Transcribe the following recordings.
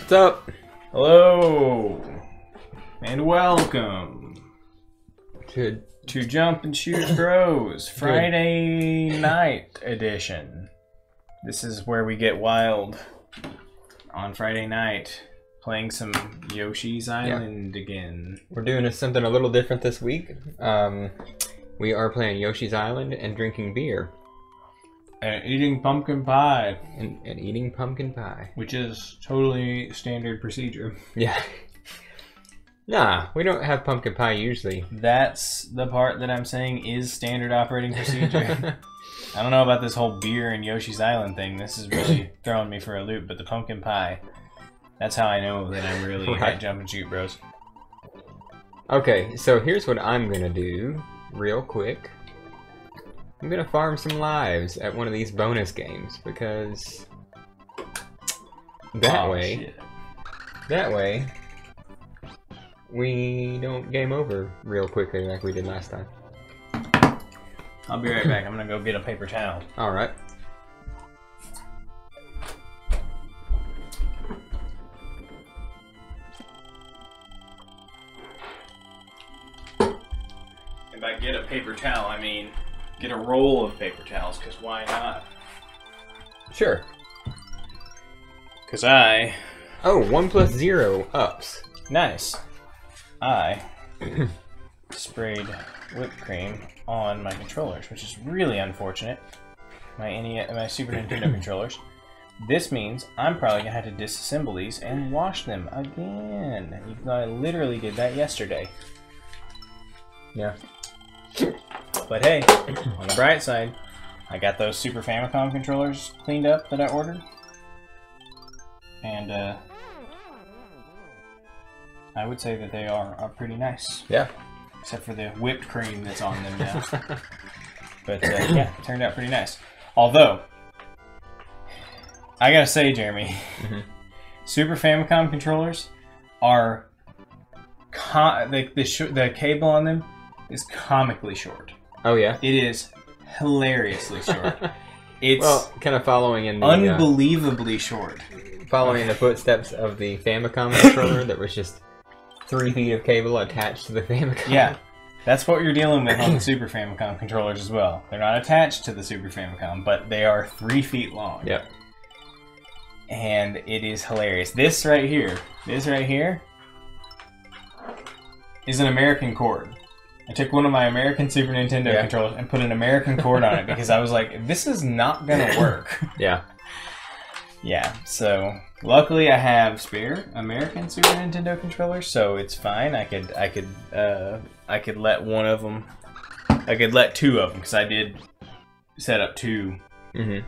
What's up? Hello, and welcome to Jump and Shoot Bros Friday Night Edition. This is where we get wild on Friday night, playing some Yoshi's Island again. We're doing something a little different this week. We are playing Yoshi's Island and drinking beer. And eating pumpkin pie. And eating pumpkin pie. Which is totally standard procedure. Yeah. Nah, we don't have pumpkin pie usually. That's the part that I'm saying is standard operating procedure. I don't know about this whole beer and Yoshi's Island thing. This is really throwing me for a loop, but the pumpkin pie, that's how I know that I'm really at Jump and Shoot Bros. Okay, so here's what I'm gonna do real quick. I'm gonna farm some lives at one of these bonus games because that way we don't game over real quickly like we did last time. I'll be right back. I'm gonna go get a paper towel. Alright. And by get a paper towel, I mean get a roll of paper towels, because why not? Sure. Because I... Oh, 1 + 0 ups. Nice. I sprayed whipped cream on my controllers, which is really unfortunate. My Super Nintendo controllers. This means I'm probably going to have to disassemble these and wash them again. Even though I literally did that yesterday. Yeah. But hey, on the bright side, I got those Super Famicom controllers cleaned up that I ordered. And I would say that they are pretty nice. Yeah. Except for the whipped cream that's on them now. But yeah, it turned out pretty nice. Although, I gotta say, Jeremy, Super Famicom controllers are... the cable on them is comically short. Oh yeah? It is hilariously short. It's well, kind of following in the... unbelievably short. Following in the footsteps of the Famicom controller that was just 3 feet of cable attached to the Famicom. Yeah, that's what you're dealing with on the Super Famicom controllers as well. They're not attached to the Super Famicom, but they are 3 feet long. Yep. And it is hilarious. This right here is an American cord. I took one of my American Super Nintendo controllers and put an American cord on it because I was like, this is not gonna work. Yeah. Yeah, so luckily I have spare American Super Nintendo controllers, so it's fine. I could let one of them, I could let 2 of them, because I did set up 2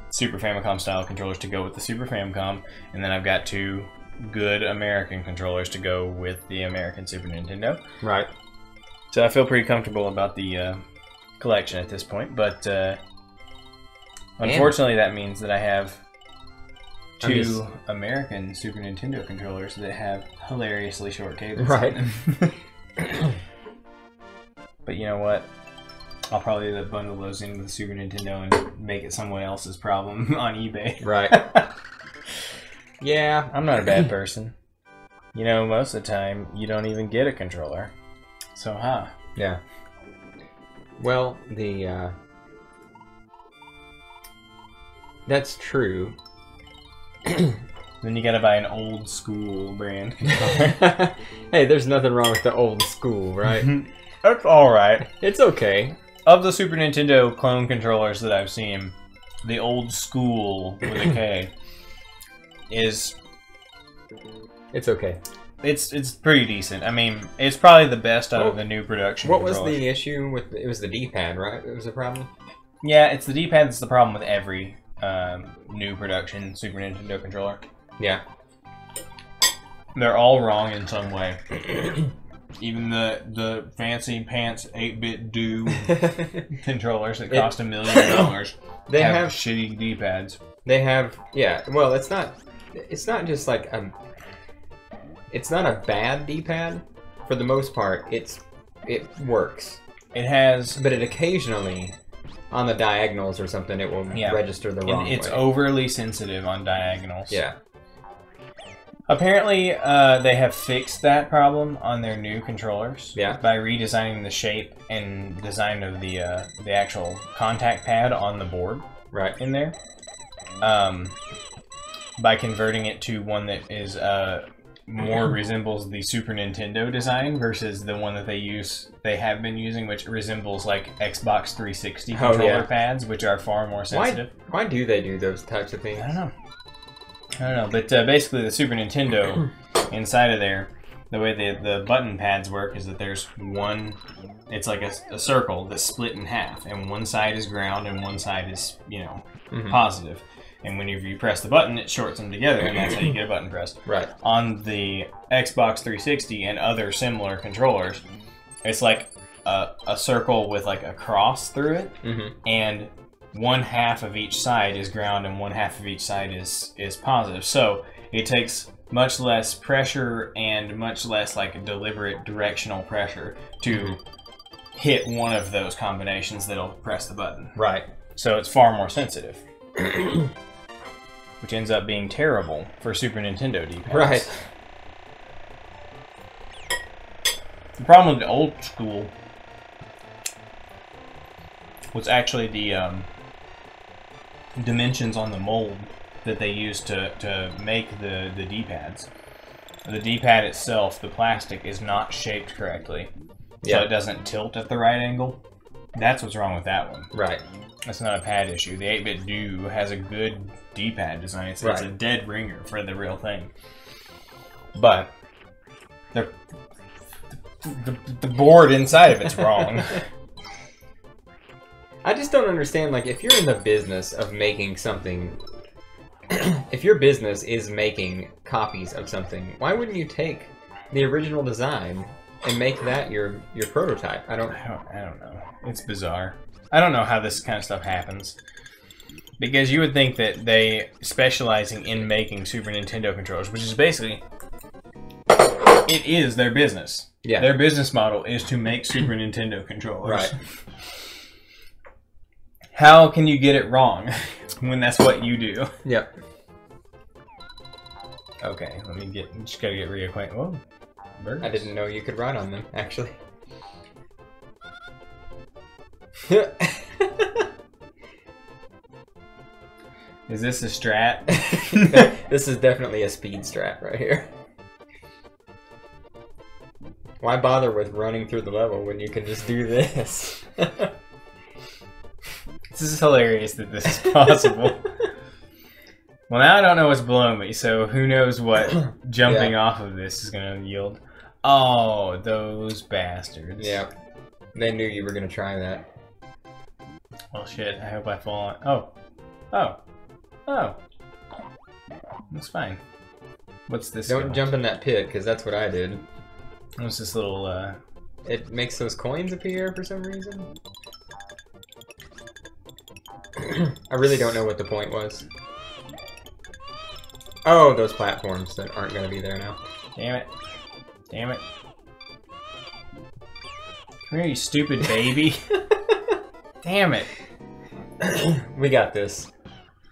Super Famicom style controllers to go with the Super Famicom, and then I've got 2 good American controllers to go with the American Super Nintendo. Right. So I feel pretty comfortable about the collection at this point, but unfortunately that means that I have 2 American Super Nintendo controllers that have hilariously short cables. Right. But you know what? I'll probably bundle those into the Super Nintendo and make it someone else's problem on eBay. Right. Yeah. I'm not a bad person. You know, most of the time, you don't even get a controller. So, huh? Yeah. Well, the, that's true. Then you gotta buy an old school brand controller. Hey, there's nothing wrong with the old school, right? That's alright. It's okay. Of the Super Nintendo clone controllers that I've seen, the old school with a K is... It's okay. It's pretty decent. I mean, it's probably the best out of the new production controllers. Was the issue with... It was the D-pad, right? It was a problem? Yeah, it's the D-pad that's the problem with every new production Super Nintendo controller. Yeah. They're all wrong in some way. Even the fancy pants 8-bit do controllers that cost $1 million they have shitty D-pads. They have, yeah. Well, it's not just like it's not a bad D-pad. For the most part, it works. It has, but it occasionally, on the diagonals or something, it will register the wrong way. It's overly sensitive on diagonals. Yeah. Apparently, they have fixed that problem on their new controllers. Yeah. By redesigning the shape and design of the actual contact pad on the board. Right. In there. By converting it to one that is more resembles the Super Nintendo design versus the one that they have been using, which resembles like Xbox 360 controller pads, which are far more sensitive. Why do they do those types of things? I don't know, but basically the Super Nintendo inside of there, the way the button pads work is that there's one, it's like a circle that's split in half, and one side is ground and one side is, you know, positive. And whenever you press the button, it shorts them together, and that's how you get a button pressed. Right. On the Xbox 360 and other similar controllers, it's like a circle with like a cross through it, and one half of each side is ground and one half of each side is positive. So it takes much less pressure and much less like deliberate directional pressure to hit one of those combinations that'll press the button. Right. So it's far more sensitive. Which ends up being terrible for Super Nintendo D-pads. Right. The problem with the old school was actually the dimensions on the mold that they used to make the D-pads. The D-pad itself, the plastic, is not shaped correctly. So it doesn't tilt at the right angle. That's what's wrong with that one. Right. That's not a pad issue. The 8-bit Do has a good D-pad design. It's a dead ringer for the real thing. But the board inside of it's wrong. I just don't understand, like, if you're in the business of making something, if your business is making copies of something, why wouldn't you take the original design and make that your prototype? I don't know. It's bizarre. I don't know how this kind of stuff happens. Because you would think that they specializing in making Super Nintendo controllers, which is basically, it is their business. Yeah. Their business model is to make Super Nintendo controllers. Right. How can you get it wrong when that's what you do? Yep. Okay, just gotta get reacquainted. Whoa, birds. I didn't know you could ride on them, actually. Is this a strat? This is definitely a speed strat right here. Why bother with running through the level when you can just do this? This is hilarious that this is possible. Well, now I don't know what's below me, so who knows what jumping off of this is going to yield. Oh, those bastards. Yeah. They knew you were going to try that. Well, shit. I hope I fall on... Oh. That's fine. What's this? Don't jump in that pit, because that's what I did. What's this little, It makes those coins appear for some reason. I really don't know what the point was. Oh, those platforms that aren't going to be there now. Damn it. Come here, you stupid baby. Damn it. We got this.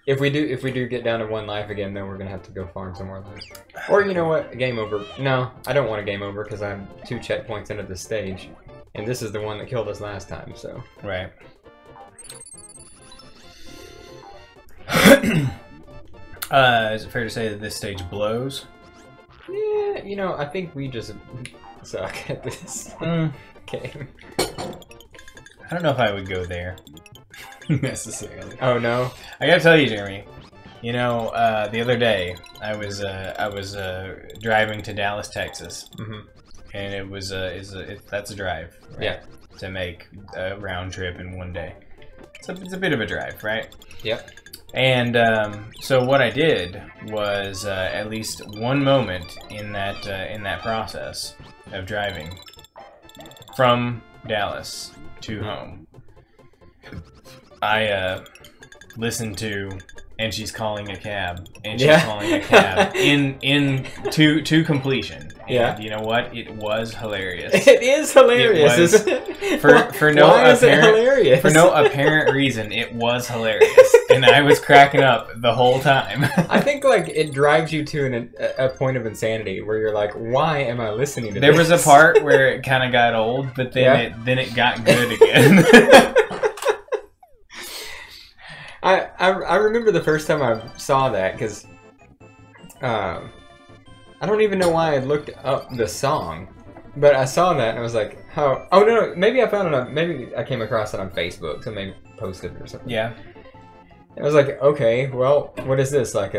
If we do get down to 1 life again, then we're gonna have to go farm some more lives. Or you know what? Game over. No, I don't want a game over because I'm 2 checkpoints into this stage, and this is the one that killed us last time. So right. Is it fair to say that this stage blows? Yeah, you know, I think we just suck at this game. I don't know if I would go there necessarily. Oh no! I gotta tell you, Jeremy. You know, the other day I was driving to Dallas, Texas, and it was that's a drive, right? Yeah. To make a round trip in 1 day. So it's a bit of a drive, right? Yep. And so what I did was at least one moment in that process of driving from Dallas to home, I listened to and she's calling a cab, and she's calling a cab in to completion. And you know what? It was hilarious. It is hilarious, isn't it? For no apparent reason, it was hilarious, and I was cracking up the whole time. I think like it drives you to a point of insanity where you're like, why am I listening to there this? There was a part where it kind of got old, but then it got good again. I remember the first time I saw that because I don't even know why I looked up the song, but I saw that and I was like, "How? Oh no, maybe I found it on. Maybe I came across it on Facebook. So maybe posted it or something." Yeah. I was like, "Okay, well, what is this? Like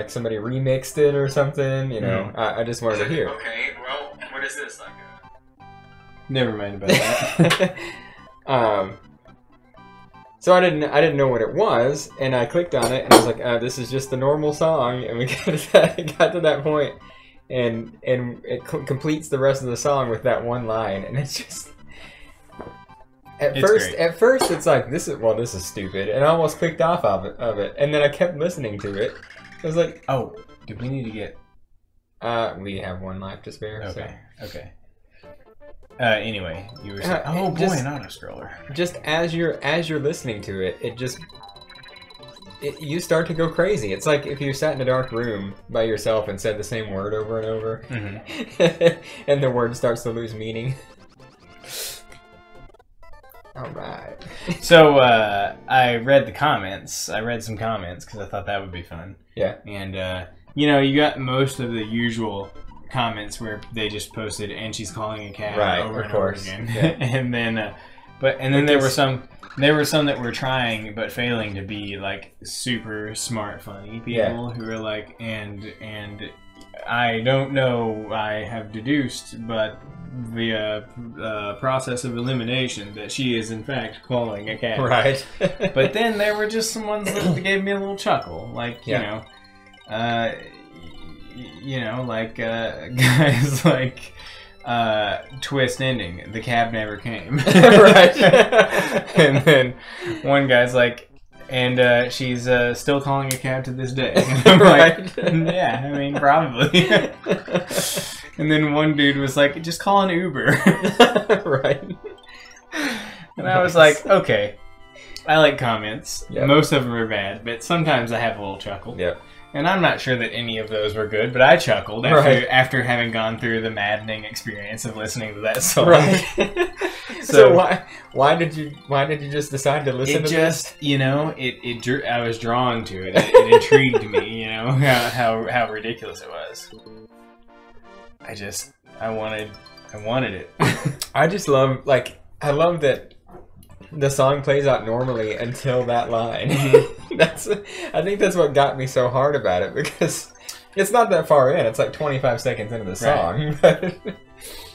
somebody remixed it or something? You know?" I just wanted to hear. Okay, well, what is this? Like never mind about that. So I didn't know what it was, and I clicked on it, and I was like, "This is just the normal song." And we got to that point, and it completes the rest of the song with that one line, and it's just at first it's like this is stupid, and I almost clicked off of it, and then I kept listening to it. I was like, "Oh, do we need to get?" We have one life to spare. Okay. So. Okay. Anyway, you were saying, "Oh boy, an auto-scroller." Just as you're listening to it, you start to go crazy. It's like if you sat in a dark room by yourself and said the same word over and over, and the word starts to lose meaning. All right. So I read the comments. I read some comments because I thought that would be fun. Yeah. And you got most of the usual comments where they just posted and she's calling a cab over and over again. Yeah. and then there were some that were trying but failing to be like super smart funny people who were like and I don't know, I have deduced but via process of elimination that she is in fact calling a cab. Right. But then there were just some ones that gave me a little chuckle, like like guys like twist ending, the cab never came. Right. And then one guy's like, and she's still calling a cab to this day. And I'm like, yeah, I mean, probably. And then one dude was like, just call an Uber. Right. And I was like, okay, I like comments. Yep. Most of them are bad, but sometimes I have a little chuckle. Yep. And I'm not sure that any of those were good, but I chuckled after having gone through the maddening experience of listening to that song. Right. So why did you just decide to listen to this? I was drawn to it. It intrigued me, how ridiculous it was. I wanted it. I just love that the song plays out normally until that line. I think that's what got me so hard about it, because it's not that far in. It's like 25 seconds into the song. Right.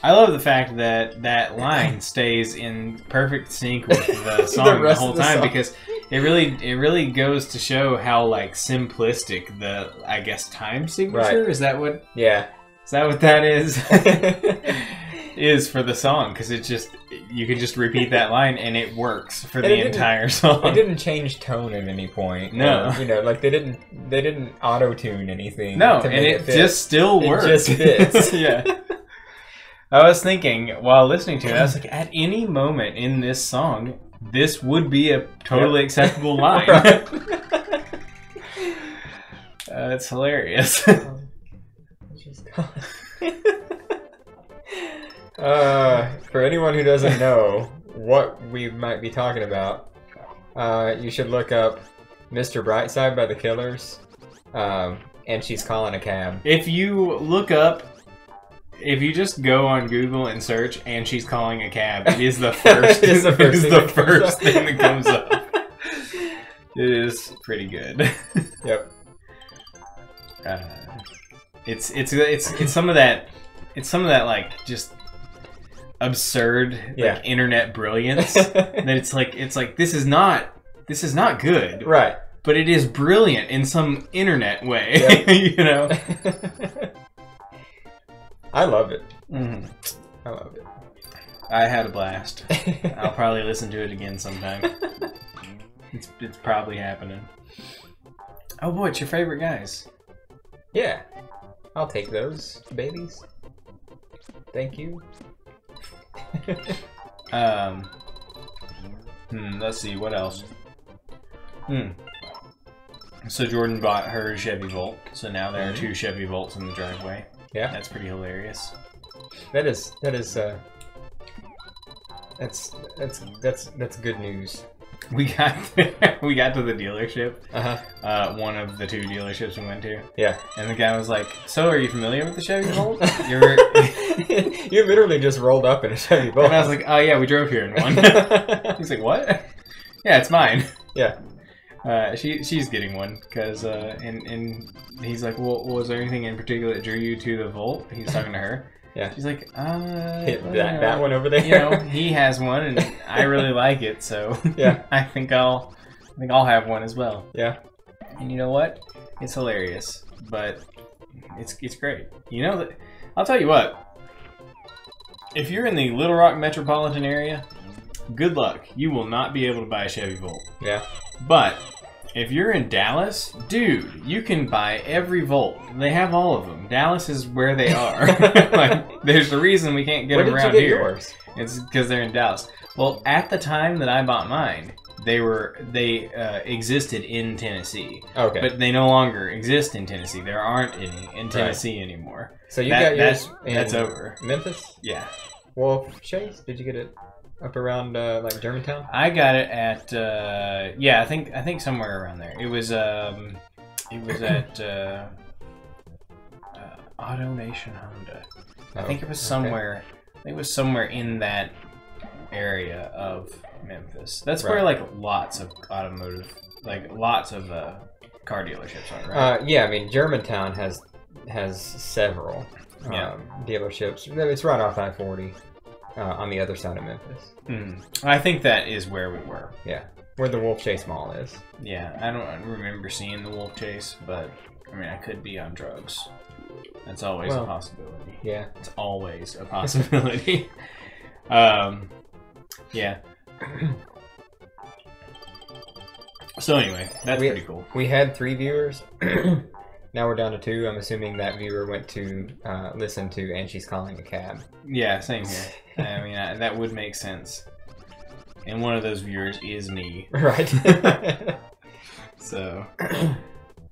I love the fact that that line stays in perfect sync with the song the whole time, because it really goes to show how like simplistic the, I guess, time signature is. That what? Yeah. Is that what that is? Is for the song, because it's just, you can just repeat that line and it works for the entire song. It didn't change tone at any point. No, like they didn't auto tune anything. No, and it just still works. It just fits. Yeah. I was thinking while listening to it, I was like, at any moment in this song, this would be a totally acceptable line. Right. It's hilarious. For anyone who doesn't know what we might be talking about, you should look up Mr. Brightside by the Killers, and she's calling a cab. If you just go on Google and search and she's calling a cab, it is the first, thing that comes up. It is pretty good. Yep. It's some of that. It's some of that like just absurd like internet brilliance that it's like this is not good, right? But it is brilliant in some internet way. Yep. I love it. Mm-hmm. I love it. I had a blast. I'll probably listen to it again sometime. It's probably happening. Oh boy, it's your favorite guys. Yeah. I'll take those, babies. Thank you. Let's see, what else? So Jordan bought her Chevy Volt, so now there are 2 Chevy Volts in the driveway. Yeah. That's pretty hilarious. That's good news. We got we got to the dealership. Uh-huh. One of the 2 dealerships we went to. Yeah. And the guy was like, "So, are you familiar with the Chevy Volt?" You literally just rolled up in a Chevy Volt. And I was like, "Oh yeah, we drove here in one." He's like, "What?" Yeah, it's mine. Yeah. She's getting one because and he's like, "Well, was there anything in particular that drew you to the Volt?" He's talking to her. Yeah. She's like, that one over there. You know, he has one, and I really like it, so yeah, I think I'll have one as well. Yeah. And you know what? It's hilarious, but it's great. You know that. I'll tell you what. If you're in the Little Rock metropolitan area, good luck. You will not be able to buy a Chevy Volt. Yeah. But if you're in Dallas, dude, you can buy every Volt. They have all of them. Dallas is where they are. Like, there's a reason we can't get them around here. Yours? It's because they're in Dallas. Well, at the time that I bought mine, they existed in Tennessee. Okay. But they no longer exist in Tennessee. There aren't any in Tennessee anymore. So you got yours that's over. Memphis? Yeah. Wolf Chase? Did you get it up around like Germantown? I got it at yeah, I think somewhere around there. It was at Auto Nation Honda. I think it was somewhere. I think it was somewhere in that area of Memphis. That's where like lots of automotive, like lots of car dealerships are, right? Yeah, I mean Germantown has several dealerships. It's right off I-40 on the other side of Memphis. I think that is where we were. Yeah, where the Wolf Chase Mall is. Yeah, I don't remember seeing the Wolf Chase, but I mean I could be on drugs. That's always a possibility. Yeah, it's always a possibility. Yeah. So anyway, that's pretty cool. We had 3 viewers. Now we're down to 2. I'm assuming that viewer went to listen to And She's Calling a Cab. Yeah, same here. I mean, that would make sense. And one of those viewers is me. Right. So,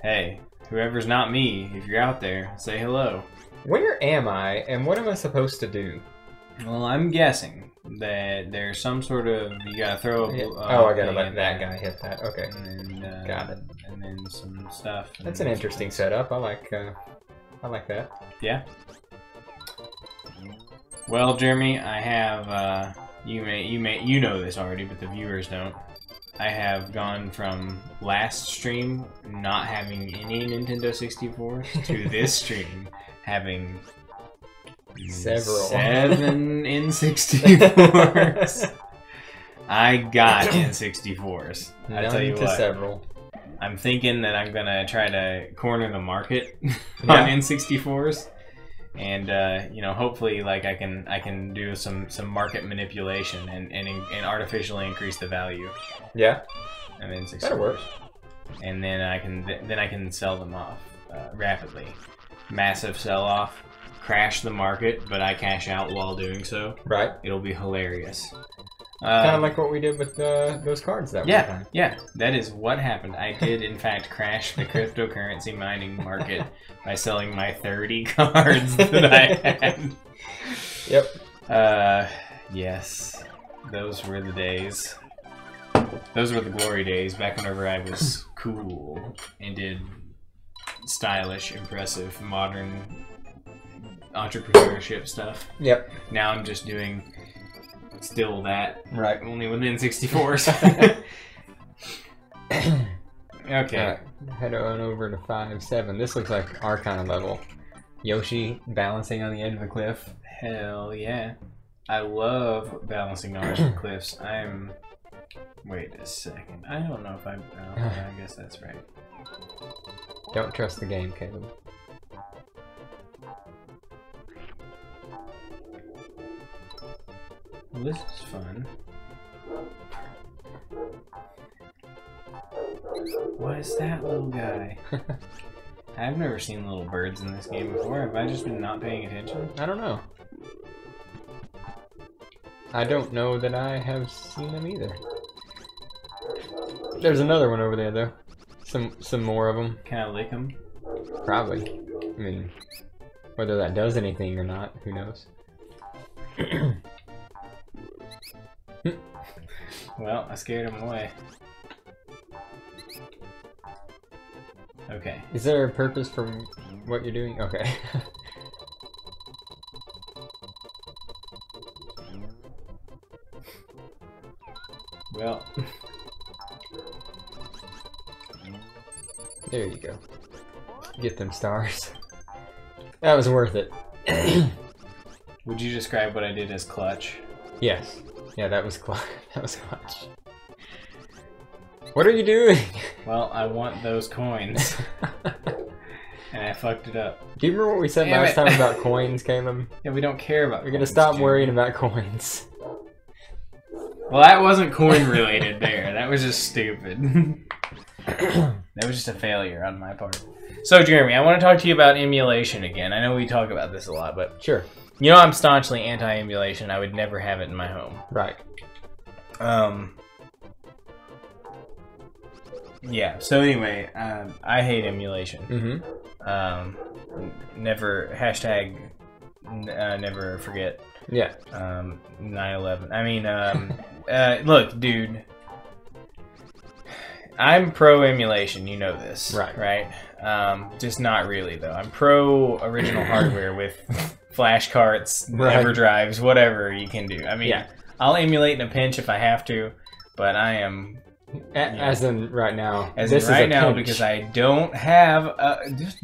hey, whoever's not me, if you're out there, say hello. Where am I, and what am I supposed to do? Well, I'm guessing that there's some sort of, you gotta throw a I gotta let that guy hit that. Okay. And then, got it. And then some stuff. That's an interesting setup. I like that. Yeah. Well, Jeremy, I have you know this already, but the viewers don't. I have gone from last stream not having any Nintendo 64s to this stream having several 7 N64s. I got N64s. I tell you what. Several. I'm thinking that I'm gonna try to corner the market on N64s, and you know, hopefully, like I can do some market manipulation and artificially increase the value. Yeah, and N64s. That'll work. And then I can sell them off rapidly. Massive sell off, crash the market, but I cash out while doing so. Right. It'll be hilarious. Kind of like what we did with those cards that one time. Yeah, that is what happened. I did, in fact, crash the cryptocurrency mining market by selling my 30 cards that I had. Yep. Yes. Those were the days. Those were the glory days, back whenever I was cool and did stylish, impressive, modern entrepreneurship stuff. Yep. Now I'm just doing... still that, right? Only within 64s. Okay. Right. Head on over to 5-7. This looks like our kind of level. Yoshi balancing on the edge of a cliff. Hell yeah! I love balancing on cliffs. Wait a second. I don't know if I guess that's right. Don't trust the game, Caleb. Well, this is fun. What is that little guy? I've never seen little birds in this game before. Have I just been not paying attention? I don't know. I don't know that I have seen them either. There's another one over there, though. Some more of them. Can I lick them? Probably. I mean, whether that does anything or not, who knows? Well, I scared him away. Okay. Is there a purpose for what you're doing? Okay. Well. There you go. Get them stars. That was worth it. Would you describe what I did as clutch? Yes. Yeah, that was clutch. That was clutch. What are you doing? Well, I want those coins. And I fucked it up. Do you remember what we said Damn last it. time about coins, Caleb? Yeah, we don't care about We're gonna coins, stop dude. worrying about coins. Well, that wasn't coin related there. That was just stupid. That was just a failure on my part. So, Jeremy, I want to talk to you about emulation again. I know we talk about this a lot, but Sure. you know I'm staunchly anti-emulation. I would never have it in my home. Right. Yeah, so anyway, I hate emulation. Mm-hmm. Never forget Yeah. 9/11. I mean, look, dude. I'm pro emulation, you know this. Right. Just not really, though. I'm pro original hardware with flash carts, Right. EverDrives, whatever you can do. I mean, Yeah. I'll emulate in a pinch if I have to, but I am... As in right now. As this in right is a now, pinch. because I don't have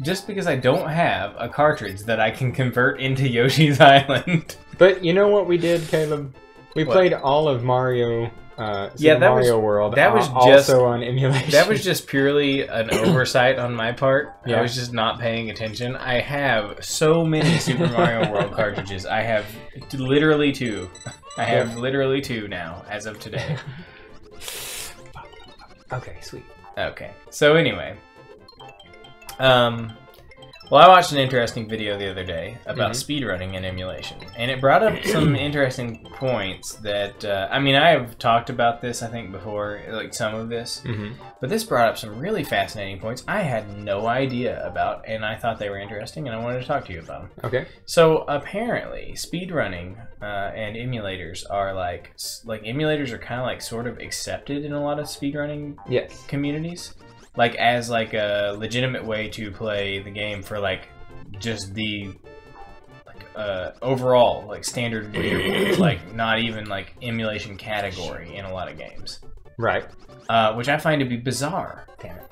just because I don't have a cartridge that I can convert into Yoshi's Island. But you know what we did, Caleb? We What? played all of Mario. Yeah, Super that was- Mario World. that was also just- on emulation. That was just purely an oversight on my part. Yeah. I was just not paying attention. I have so many Super Mario World cartridges. I have literally two. I have literally two now, as of today. Okay, sweet. Okay. So anyway, well, I watched an interesting video the other day about speedrunning and emulation, and it brought up some interesting points that I mean, I have talked about this I think before, like some of this, but this brought up some really fascinating points I had no idea about, and I thought they were interesting, and I wanted to talk to you about them. Okay. So apparently, speedrunning and emulators are like emulators are kind of like sort of accepted in a lot of speedrunning Yes. communities, like as like a legitimate way to play the game for like just the like overall like standard leaderboards, like not even like emulation category in a lot of games, Right. which I find to be bizarre. Damn it.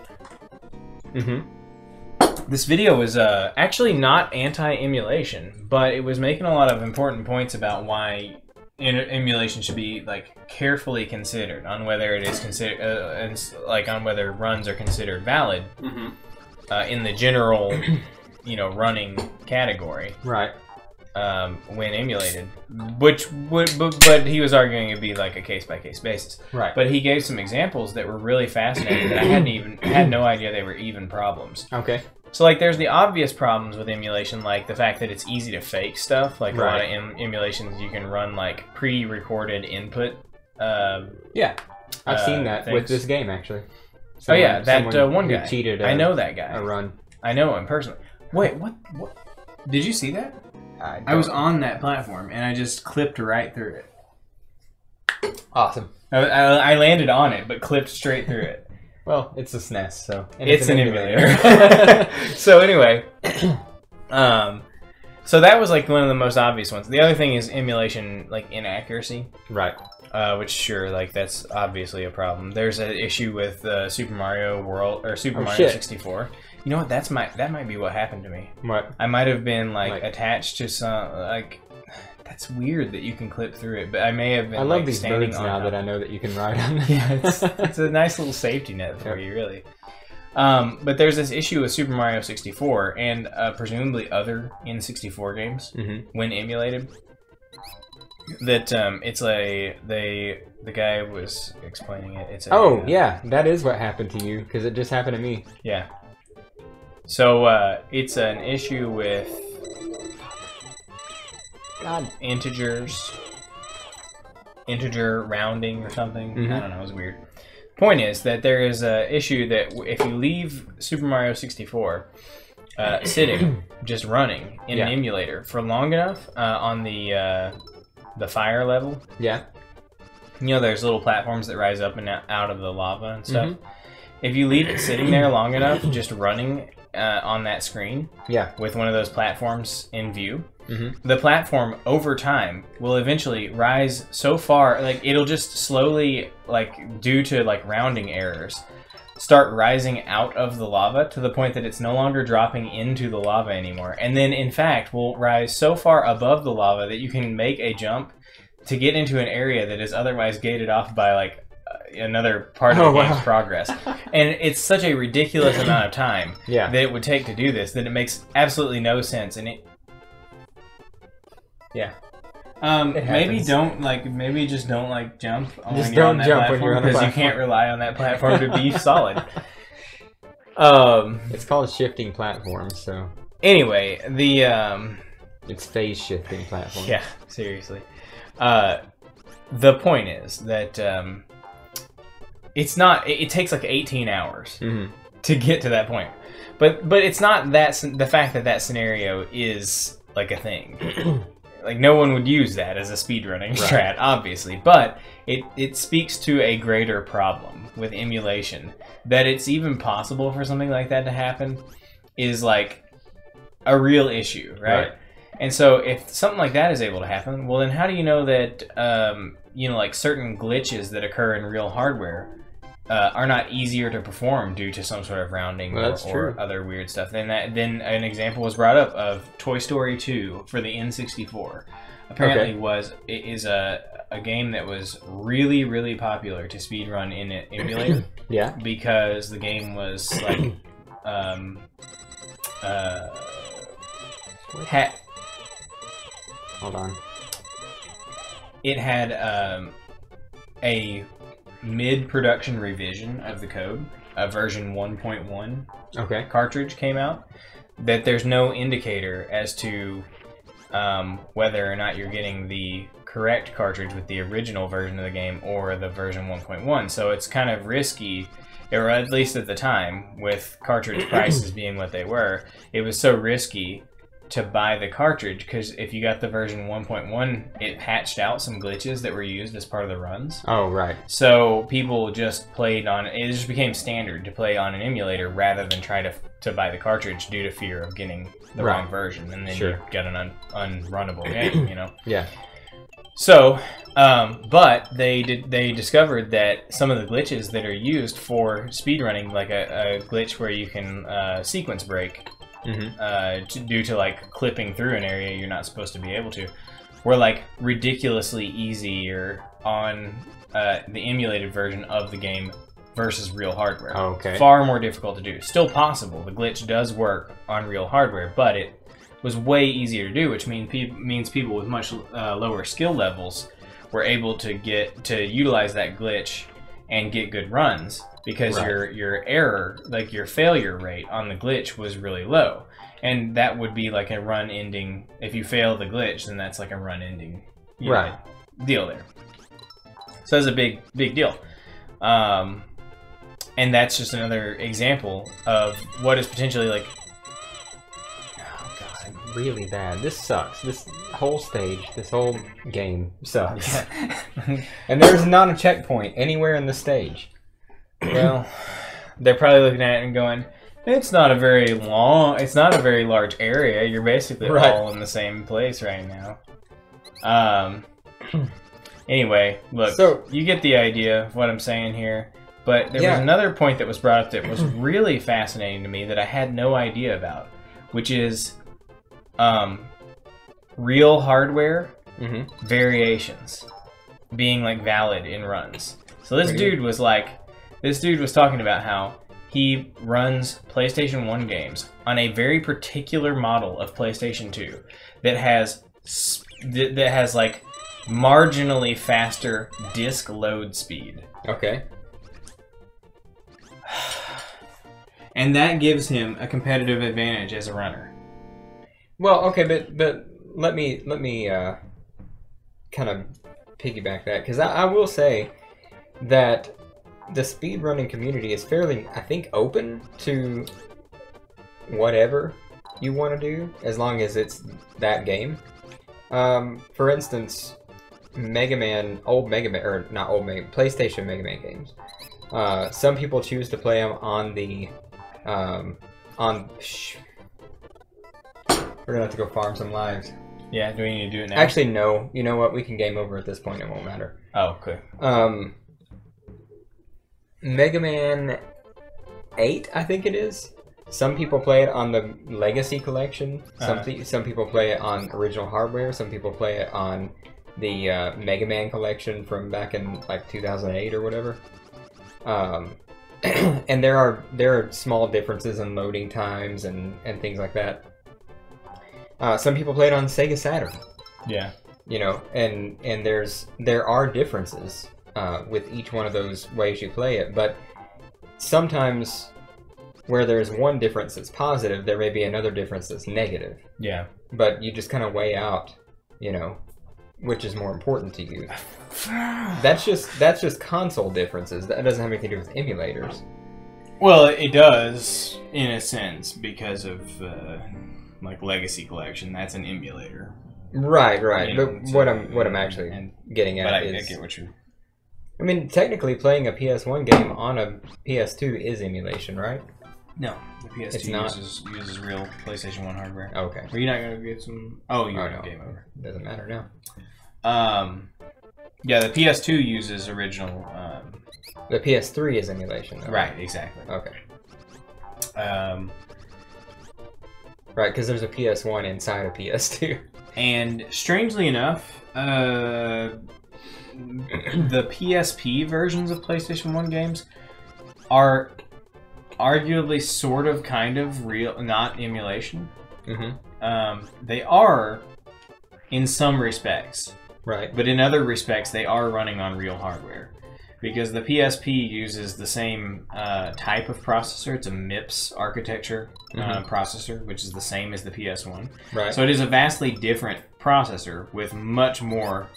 Mm-hmm. This video was actually not anti-emulation, but it was making a lot of important points about why emulation should be like carefully considered on whether it is considered, and like on whether runs are considered valid in the general, you know, running category. Right. When emulated, which would, but he was arguing it'd be like a case-by-case basis. Right. But he gave some examples that were really fascinating that I had no idea they were even problems. Okay. So, like, there's the obvious problems with emulation, like the fact that it's easy to fake stuff. Like, a lot of emulations, you can run, like, pre-recorded input. Yeah. I've seen that with things. this game, actually. Oh, yeah, that someone one who guy. cheated I know that guy. a run. I know him personally. Wait, what? Did you see that? I was on that platform, and I just clipped right through it. Awesome. I landed on it, but clipped straight through it. Well, it's a SNES, so... and It's an emulator. So anyway, so that was like one of the most obvious ones. The other thing is emulation, like inaccuracy. Right. Which sure, like that's obviously a problem. There's an issue with Super Mario World or Super Mario 64. You know what? That might be what happened to me. What? I might have been like attached to some like. That's weird that you can clip through it, but I may have been. I love like, these standing birds on now top. that I know that you can ride on them. Yeah, it's a nice little safety net for you, really. But there's this issue with Super Mario 64 and presumably other N64 games when emulated. that it's the guy was explaining it. It's a, Oh yeah, that is what happened to you because it just happened to me. yeah. So it's an issue with integer rounding or something. Mm-hmm. I don't know. It was weird. Point is that there is a issue that if you leave Super Mario 64 sitting, just running in an emulator for long enough on the fire level. Yeah. You know, there's little platforms that rise up and out of the lava and stuff. If you leave it sitting there long enough, just running on that screen, with one of those platforms in view, the platform over time will eventually rise so far, like it'll just slowly, like due to like rounding errors, start rising out of the lava to the point that it's no longer dropping into the lava anymore. And then in fact will rise so far above the lava that you can make a jump to get into an area that is otherwise gated off by like another part of the game's progress. And it's such a ridiculous amount of time that it would take to do this that it makes absolutely no sense. And it maybe just don't jump just when you're on don't that jump when you're platform on the because you platform. can't rely on that platform to be solid. It's called shifting platforms, so anyway, the it's phase shifting platform. yeah, seriously. The point is that it's not. It takes like 18 hours to get to that point, but it's not that the fact that that scenario is like a thing. Like no one would use that as a speedrunning strat, obviously, but it speaks to a greater problem with emulation. That it's even possible for something like that to happen is like a real issue, right? And so if something like that is able to happen, well then how do you know that like certain glitches that occur in real hardware are not easier to perform due to some sort of rounding or other weird stuff? Then an example was brought up of Toy Story 2 for the N64. Apparently is a game that was really, really popular to speedrun in an emulator. Because the game was like hold on. It had a mid-production revision of the code, a version 1.1 cartridge came out, that there's no indicator as to whether or not you're getting the correct cartridge with the original version of the game or the version 1.1. So it's kind of risky, or at least at the time, with cartridge prices being what they were, it was so risky to buy the cartridge, because if you got the version 1.1, it patched out some glitches that were used as part of the runs. So people just played on it. Just became standard to play on an emulator rather than try to buy the cartridge due to fear of getting the wrong version, and then you get an unrunnable game, you know? So, but they discovered that some of the glitches that are used for speedrunning, like a glitch where you can sequence break, due to like clipping through an area you're not supposed to be able to, were like ridiculously easier on the emulated version of the game versus real hardware. Far more difficult to do. Still possible. The glitch does work on real hardware, but it was way easier to do, which means people with much lower skill levels were able to utilize that glitch and get good runs. Because your error, like your failure rate on the glitch was really low. And that would be like a run ending. If you fail the glitch, then that's like a run ending deal there. So that's a big deal. And that's just another example of what is potentially like... Oh god, really bad. This sucks. This whole stage, this whole game sucks. And there's not a checkpoint anywhere in the stage. Well, they're probably looking at it and going, it's not a very large area. You're basically all in the same place right now. Anyway, look, so you get the idea of what I'm saying here. But there was another point that was brought up that was really fascinating to me that I had no idea about, which is real hardware variations being like valid in runs. So this dude was talking about how he runs PlayStation 1 games on a very particular model of PlayStation 2 that has like marginally faster disk load speed. Okay. And that gives him a competitive advantage as a runner. Well, okay, but let me kind of piggyback that, because I will say that the speedrunning community is fairly, I think, open to whatever you want to do, as long as it's that game. For instance, PlayStation Mega Man games. Some people choose to play them on the, we're gonna have to go farm some lives. Yeah, do we need to do it now? Actually, no. You know what? We can game over at this point. It won't matter. Oh, okay. Mega Man 8, I think it is. Some people play it on the Legacy Collection. Some people play it on original hardware. Some people play it on the Mega Man Collection from back in like 2008 or whatever. And there are small differences in loading times and things like that. Some people play it on Sega Saturn. Yeah. You know, and there are differences with each one of those ways you play it, but sometimes where there's one difference that's positive, there may be another difference that's negative. Yeah. But you just kind of weigh out, you know, which is more important to you. That's just console differences. That doesn't have anything to do with emulators. Well, it does in a sense because of like Legacy Collection. That's an emulator. Right. You know, but so, what I'm actually getting at is, I get what you. I mean, technically, playing a PS1 game on a PS2 is emulation, right? No, the PS2 uses real PlayStation 1 hardware. Okay. Are you not going to get some? Oh, you're no. Game over. Doesn't matter now. Yeah, the PS2 uses original. The PS3 is emulation, though. Right, exactly. Okay. Right, because there's a PS1 inside a PS2. And strangely enough, the PSP versions of PlayStation 1 games are arguably sort of kind of real, not emulation. Mm-hmm. They are in some respects. Right. But in other respects, they are running on real hardware. Because the PSP uses the same type of processor. It's a MIPS architecture processor, which is the same as the PS1. Right. So it is a vastly different processor with much more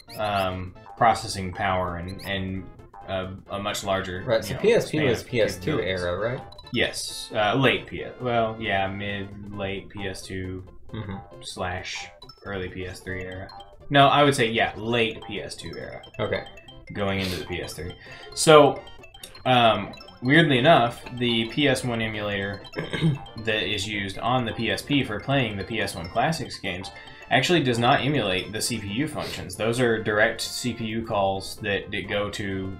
processing power and a much larger. Right. So PSP was PS2 era, right? Yes. Late PS. Well, yeah, late PS2 / early PS3 era. No, I would say late PS2 era. Okay. Going into the PS3. So, weirdly enough, the PS1 emulator that is used on the PSP for playing the PS1 Classics games actually does not emulate the CPU functions. Those are direct CPU calls that go to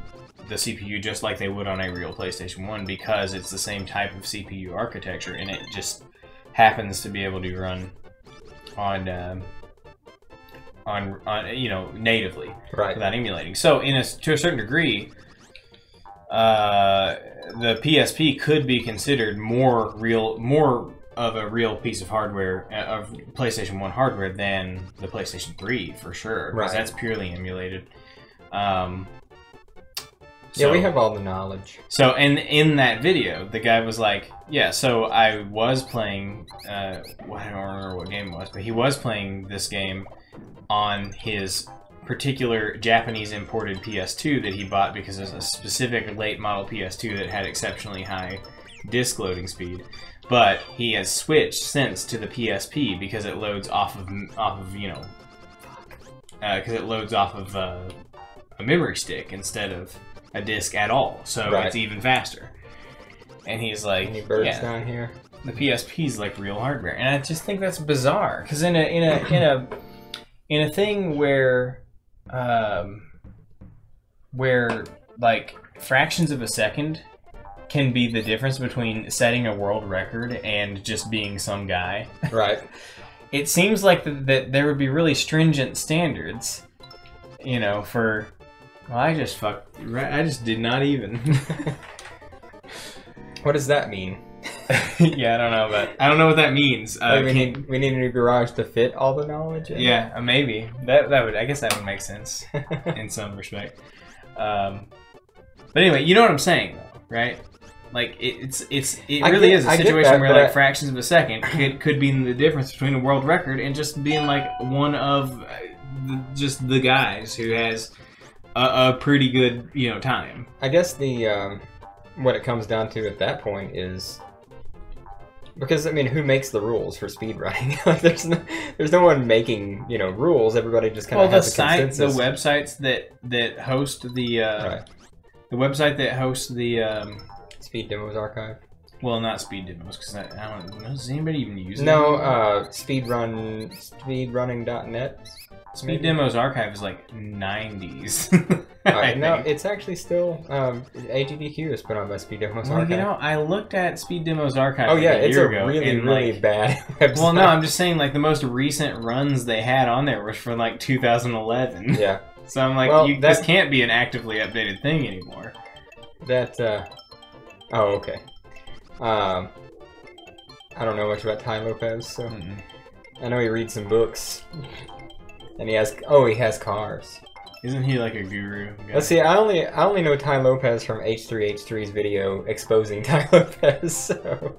the CPU just like they would on a real PlayStation 1 because it's the same type of CPU architecture and it just happens to be able to run on you know, natively, right, without emulating. So to a certain degree, the PSP could be considered more of a real piece of hardware, of PlayStation 1 hardware, than the PlayStation 3 for sure, because that's purely emulated. Yeah, we have all the knowledge. So, and in that video, the guy was like, yeah, so I was playing, I don't remember what game it was, but he was playing this game on his particular Japanese imported PS2 that he bought because there's a specific late model PS2 that had exceptionally high disk loading speed. But he has switched since to the PSP because it loads off of you know, because it loads off of a memory stick instead of a disc at all, so it's even faster. And he's like, any birds down here? The PSP is like real hardware, and I just think that's bizarre because in a thing where like fractions of a second can be the difference between setting a world record and just being some guy. Right. It seems like that there would be really stringent standards, you know, for. Well, I just did not even. What does that mean? Yeah, I don't know what that means. Like we need a new garage to fit all the knowledge. Yeah, maybe that would. I guess that would make sense in some respect. But anyway, you know what I'm saying, though, right? Like it really is a situation where like fractions of a second could be the difference between a world record and just being like one of just the guys who has a pretty good time. I guess the what it comes down to at that point is because I mean, who makes the rules for speedrunning? Like, there's no one making rules. Everybody just kind of has a consensus. The websites that host the the website that hosts the Speed Demos archive. Well, not Speed Demos, because I don't know. Does anybody even use it? No, speedrunning.net. Speed Demos archive is like 90s. No, it's actually still AGDQ is put on by Speed Demos archive. I looked at Speed Demos archive. Oh yeah, it's a ago, really bad website. Well, no, I'm just saying like the most recent runs they had on there was from like 2011. Yeah. So I'm like, this can't be an actively updated thing anymore. Oh, okay. I don't know much about Ty Lopez, so I know he reads some books, and he has cars. Isn't he like a guru guy? Let's see. I only know Ty Lopez from H3H3's video exposing Ty Lopez. So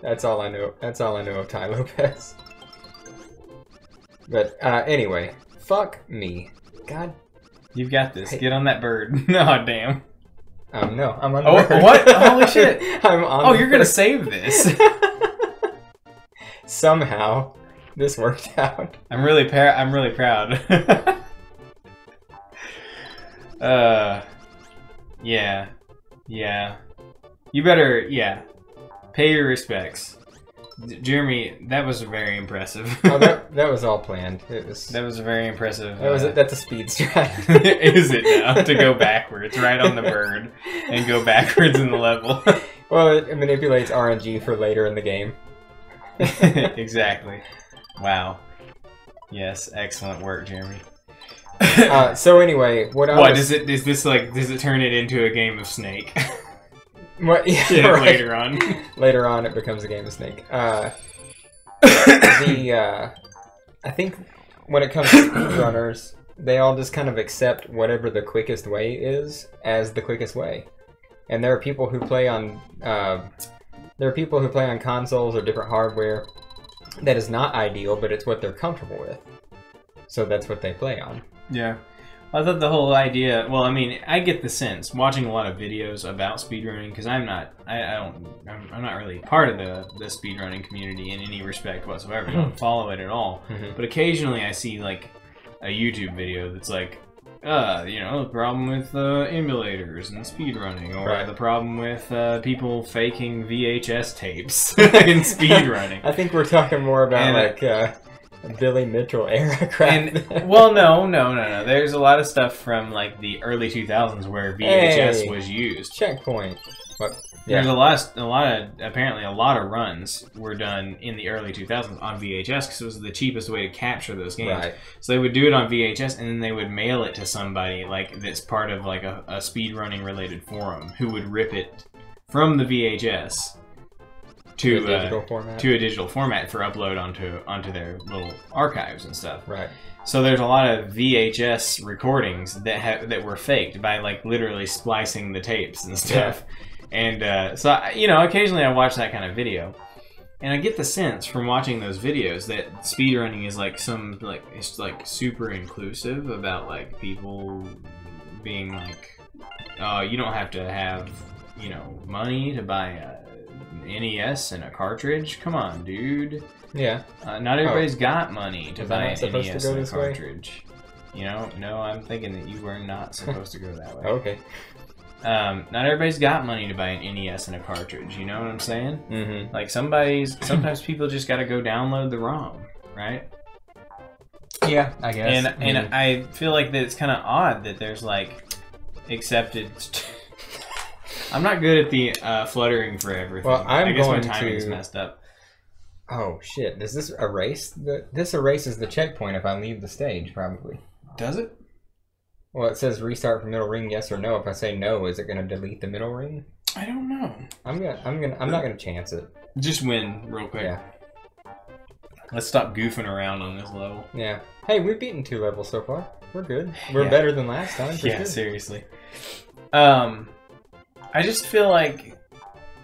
that's all I know. That's all I know of Ty Lopez. But anyway, fuck me. God, you've got this. Get on that bird. No, damn. No, I'm on the bird. What? Holy shit! I'm on. You're gonna save this. Somehow, this worked out. I'm really proud. Yeah. You better, pay your respects. Jeremy, that was very impressive. Oh, that was all planned. That was very impressive. That's a speed strat. Is it now? To go backwards, right on the bird, and go backwards in the level. Well, it manipulates RNG for later in the game. Exactly. Wow. Yes, excellent work, Jeremy. So anyway, does it turn it into a game of Snake? What? Yeah, right. Later on. Later on, it becomes a game of Snake. I think when it comes to speedrunners, they all just kind of accept whatever the quickest way is as the quickest way. And there are people who play on consoles or different hardware that is not ideal, but it's what they're comfortable with. So that's what they play on. Yeah. I thought the whole idea, well, I mean, I get the sense watching a lot of videos about speedrunning, because I'm not really part of the speedrunning community in any respect whatsoever. I don't follow it at all. But occasionally I see like a YouTube video that's like, the problem with emulators and speedrunning, or the problem with people faking VHS tapes in speedrunning. I think we're talking more about Billy Mitchell era crap. And well, no. There's a lot of stuff from like the early 2000s where VHS was used. Checkpoint. What? Yeah. There's apparently a lot of runs were done in the early 2000s on VHS because it was the cheapest way to capture those games. Right. So they would do it on VHS and then they would mail it to somebody like that's part of like a speedrunning related forum who would rip it from the VHS to a digital format for upload onto their little archives and stuff. Right. So there's a lot of VHS recordings that were faked by like literally splicing the tapes and stuff. Yeah. And so occasionally I watch that kind of video, and I get the sense from watching those videos that speedrunning is like it's like super inclusive about like people being like, you don't have to have money to buy a NES and a cartridge. Come on, dude. Yeah. Not everybody's got money to buy an NES and a cartridge. Way? No, I'm thinking that you were not supposed to go that way. Okay. Not everybody's got money to buy an NES and a cartridge. You know what I'm saying? Mm-hmm. Like sometimes people just got to go download the ROM, right? Yeah, I guess. And I feel like that it's kind of odd that there's like accepted. I'm not good at the fluttering for everything. Well, I guess my timing's messed up. Oh shit! Does this erase this erases the checkpoint if I leave the stage? Probably. Does it? Well, it says restart from middle ring, yes or no. If I say no, is it going to delete the middle ring? I don't know. I'm not gonna chance it. Just win real quick. Yeah. Let's stop goofing around on this level. Yeah. Hey, we've beaten 2 levels so far. We're good. We're Yeah. better than last time. For Yeah, sure. seriously. I just feel like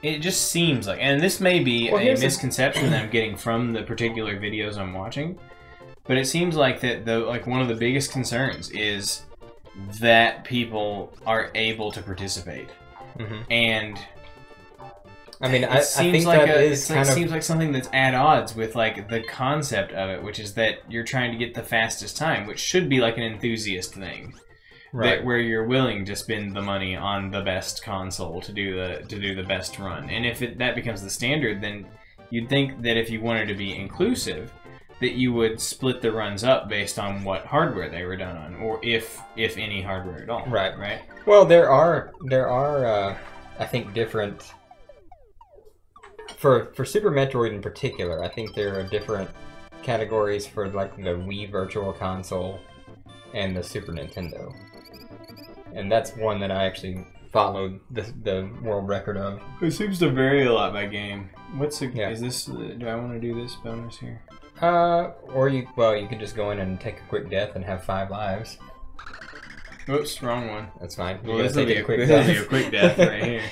it just seems like, and this may be a misconception that I'm getting from the particular videos I'm watching, but it seems like that one of the biggest concerns is that people are able to participate, and I mean, I think that seems like something that's at odds with like the concept of it, which is that you're trying to get the fastest time, which should be like an enthusiast thing. Right. Where you're willing to spend the money on the best console to do the best run, and if that becomes the standard, then you'd think that if you wanted to be inclusive, that you would split the runs up based on what hardware they were done on, or if any hardware at all. Right. Right. Well, there are I think different for Super Metroid in particular. I think there are different categories for like the Wii Virtual Console and the Super Nintendo. And that's one that I actually followed the world record of. It seems to vary a lot by game. Is this? Do I want to do this bonus here? Or you could just go in and take a quick death and have 5 lives. Oops, wrong one. That's fine. Well, this will be a quick death right here.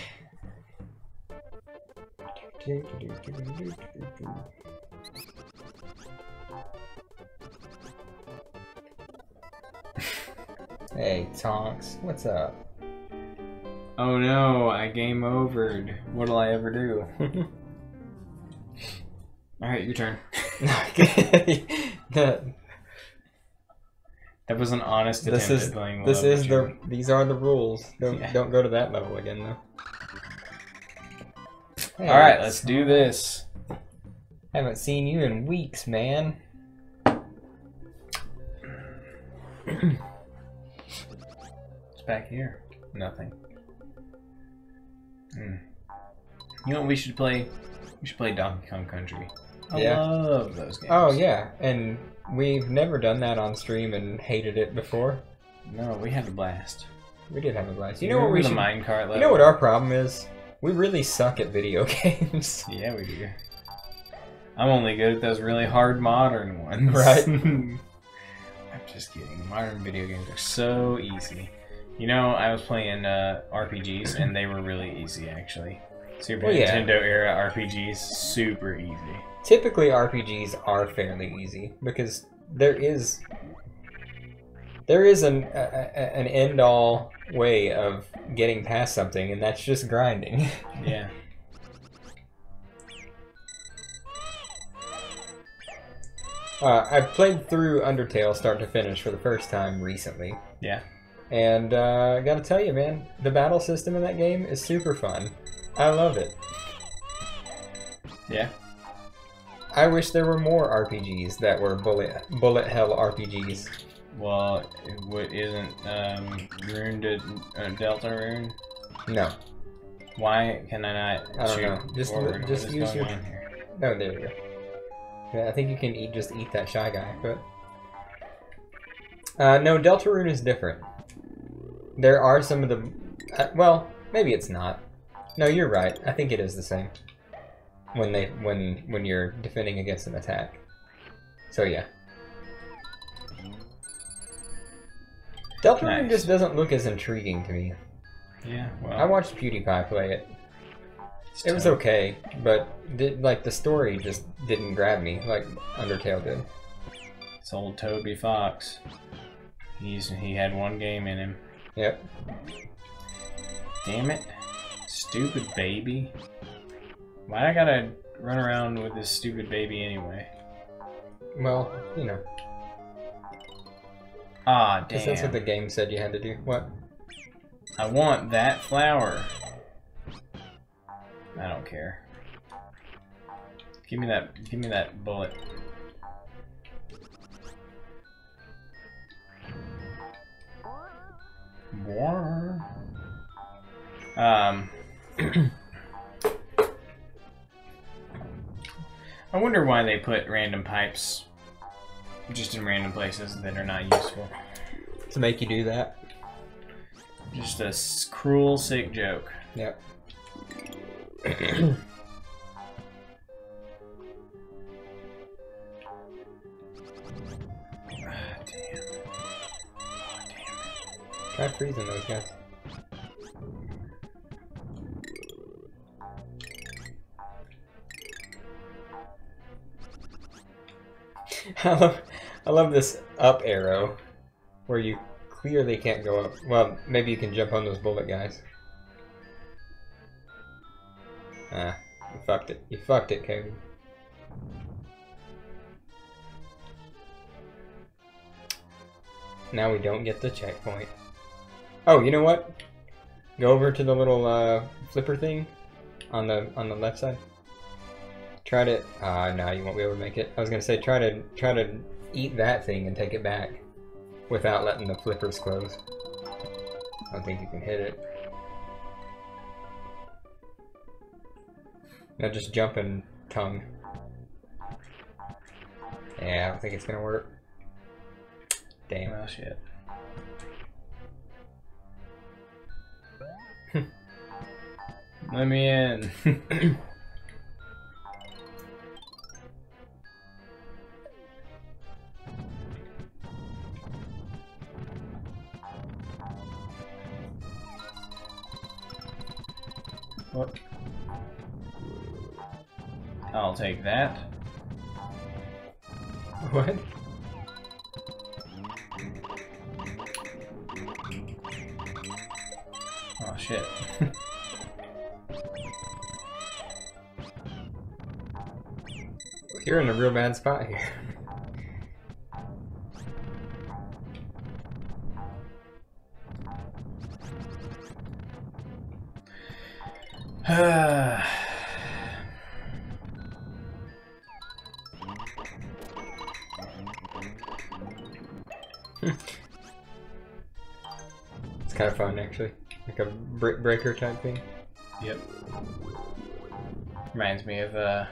Hey, Tonks, what's up? Oh no, I game overed. What'll I ever do? Alright, your turn. That was an honest attempt at playing the level. These are the rules. Don't go to that level again, though. Hey, alright, let's do this. Haven't seen you in weeks, man. Back here. Nothing. You know what we should play? We should play Donkey Kong Country. I love those games. Oh yeah, and we've never done that on stream and hated it before. No, we had a blast. We did have a blast. You know what we should... minecart level? You know what our problem is? We really suck at video games. Yeah, we do. I'm only good at those really hard modern ones. Right? I'm just kidding. Modern video games are so easy. You know, I was playing RPGs, and they were really easy, actually. Super Nintendo era RPGs, super easy. Typically, RPGs are fairly easy, because there is an end-all way of getting past something, and that's just grinding. Yeah. I played through Undertale start to finish for the first time recently. Yeah. And I gotta tell you, man, the battle system in that game is super fun. I love it. Yeah. I wish there were more RPGs that were bullet hell RPGs. Well, what isn't Rune to Delta Rune? No. Why can I not? I don't know. Just use your. Here? Oh, there we go. Yeah, I think you can just eat that shy guy, but no, Deltarune is different. There are some of the well, maybe it's not. No, you're right. I think it is the same when you're defending against an attack. So yeah. Deltarune just doesn't look as intriguing to me. Yeah, well, I watched PewDiePie play it. It was okay, but the story just didn't grab me like Undertale did. It's old Toby Fox. He had one game in him. Yep. Damn it. Stupid baby. Why I gotta run around with this stupid baby anyway? Well, you know. Ah, damn. That's what the game said you had to do. What? I want that flower. I don't care. Give me that bullet. I wonder why they put random pipes just in random places that are not useful. To make you do that? Just a cruel, sick joke. Yep. Try freezing those guys. I love this up arrow where you clearly can't go up. Well, maybe you can jump on those bullet guys. Ah, you fucked it. You fucked it, Caleb. Now we don't get the checkpoint. Oh, you know what? Go over to the little flipper thing on the left side. Try to. No, you won't be able to make it. I was gonna say try to eat that thing and take it back without letting the flippers close. I don't think you can hit it. Now just jump and tongue. Yeah, I don't think it's gonna work. Damn. Oh shit. Let me in. What? I'll take that. What? Oh shit. You're in a real bad spot here. It's kind of fun, actually. Like a brick breaker type thing. Yep. Reminds me of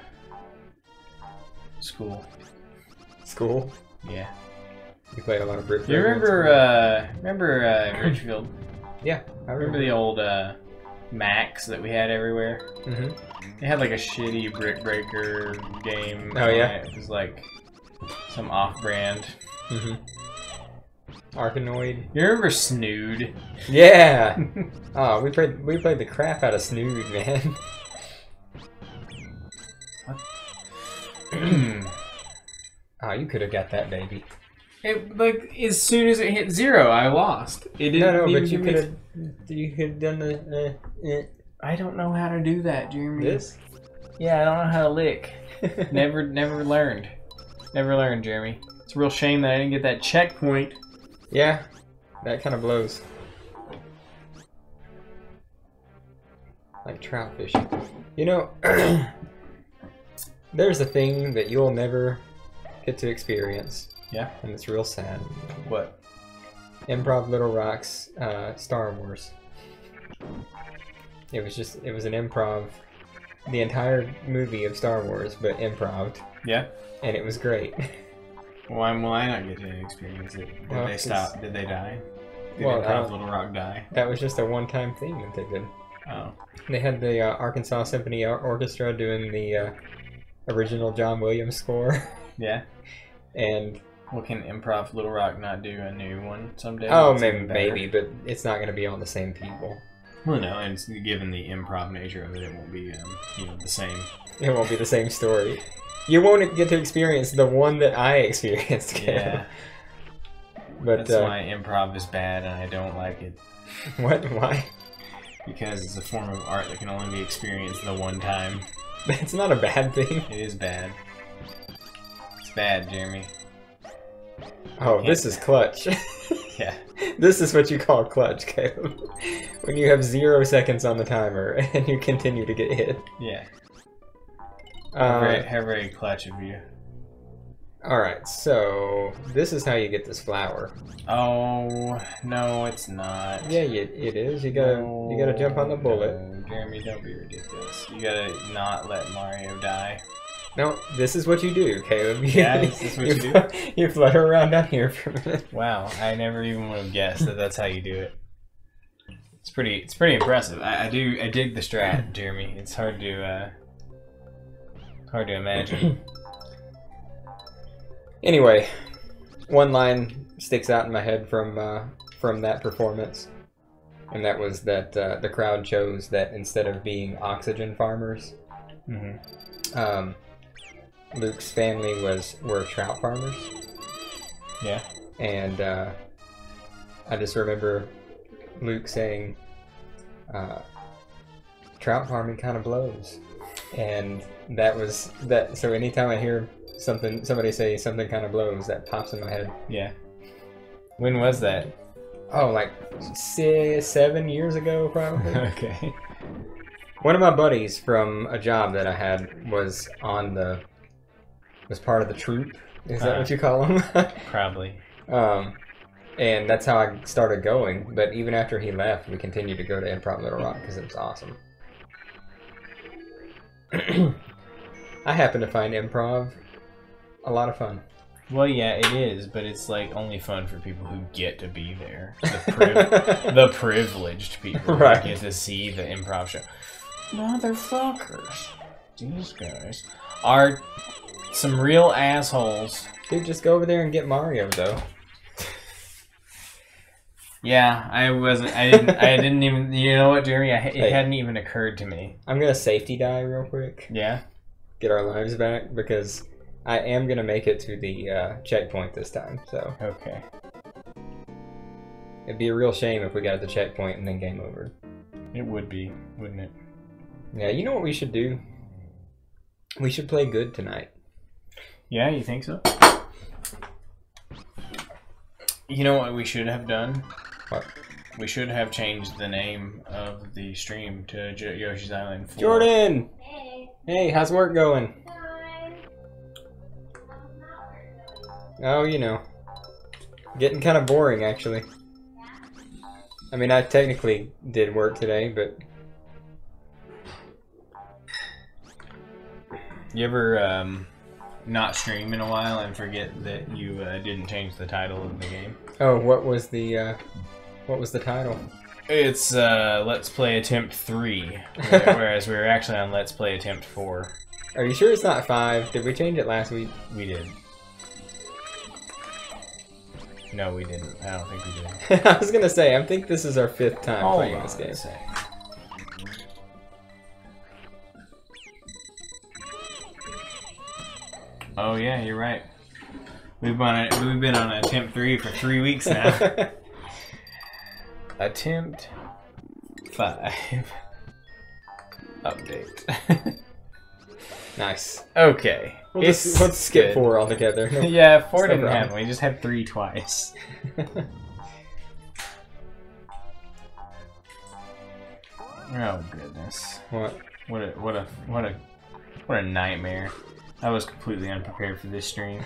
school. School? Yeah. You played a lot of brick. You remember Richfield? Yeah, I Remember the old Macs that we had everywhere? Mm-hmm. They had like a shitty brick breaker game. Oh yeah. It was like some off-brand. Mm-hmm. Arkanoid. You remember Snood? Yeah. Oh, we played the crap out of Snood, man. Oh, you could have got that baby. It, like as soon as it hit 0, I lost. It didn't. No, even but give me- you could have done the. I don't know how to do that, Jeremy. This? Yeah, I don't know how to lick. Never learned. Never learned, Jeremy. It's a real shame that I didn't get that checkpoint. Yeah, that kind of blows. Like trout fishing. You know, there's a thing that you'll never get to experience. Yeah. And it's real sad. What? Improv Little Rock's Star Wars. It was an improv, the entire movie of Star Wars, but improv. Yeah. And it was great. Why will I not get to experience it? Did Well, they stop? Did they die? Did Well, Improv Little Rock die? That was just a one-time thing that they did. Oh. They had the Arkansas Symphony Orchestra doing the original John Williams score. Yeah. And Well, can Improv Little Rock not do a new one someday? oh, That's even better. maybe, but it's not going to be all the same people. Well, no, and given the improv nature of it, it won't be, the same. It won't be the same story. You won't get to experience the one that I experienced. Caleb. Yeah. But That's why improv is bad, and I don't like it. What? Why? Because it's a form of art that can only be experienced the one time. That's not a bad thing. It is bad. It's bad, Jeremy. Oh, this is clutch. Yeah. This is what you call clutch, Caleb. When you have 0 seconds on the timer and you continue to get hit. Yeah. How very clutch of you. Alright, so this is how you get this flower. Oh, no, it's not. Yeah, it is. You gotta jump on the bullet. No, Jeremy, don't be ridiculous. You gotta not let Mario die. No, this is what you do, Caleb. Yeah, is this what you do? You flutter around down here for a minute. Wow, I never even would have guessed that that's how you do it. It's pretty impressive. I dig the strat, Jeremy. It's hard to imagine. Anyway, one line sticks out in my head from that performance, and that was that the crowd chose that instead of being oxygen farmers, Luke's family were trout farmers. Yeah. And I just remember Luke saying, "Trout farming kind of blows," and that was that. So anytime I hear somebody say something kind of blows, that pops in my head. Yeah. When was that? Oh, like 7 years ago, probably. Okay. One of my buddies from a job that I had was part of the troupe. Is that what you call them? Probably. And that's how I started going. But even after he left, we continued to go to Improv Little Rock because it was awesome. I happen to find improv a lot of fun. Well, yeah, it is, but it's like only fun for people who get to be there. The privileged people Right. who get to see the improv show. Motherfuckers. These guys are some real assholes. Dude, just go over there and get Mario, though. Yeah, I didn't even. You know what, Jeremy? It hadn't even occurred to me. I'm gonna safety die real quick. Yeah. Get our lives back because I am gonna make it to the checkpoint this time. So Okay. it'd be a real shame if we got at the checkpoint and then game over. It would be, wouldn't it? Yeah, you know what we should do? We should play good tonight. Yeah, you think so? You know what we should have done? What? We should have changed the name of the stream to Yoshi's Island 4. Jordan! Hey. Hey, how's work going? Fine. Oh, you know. Getting kind of boring, actually. I mean, I technically did work today, but... You ever not stream in a while and forget that you didn't change the title of the game? Oh, what was the title? It's Let's Play Attempt 3, whereas we were actually on Let's Play Attempt 4. Are you sure it's not 5? Did we change it last week? We did. No, we didn't. I don't think we did. I was gonna say, I think this is our 5th time playing this game. Oh yeah, you're right. We've been on Attempt 3 for 3 weeks now. Attempt 5. Update. Nice. Okay. We'll skip 4 altogether. No, Yeah, 4 no didn't problem. happen. We just had 3 twice. Oh goodness. What? What a nightmare. I was completely unprepared for this stream.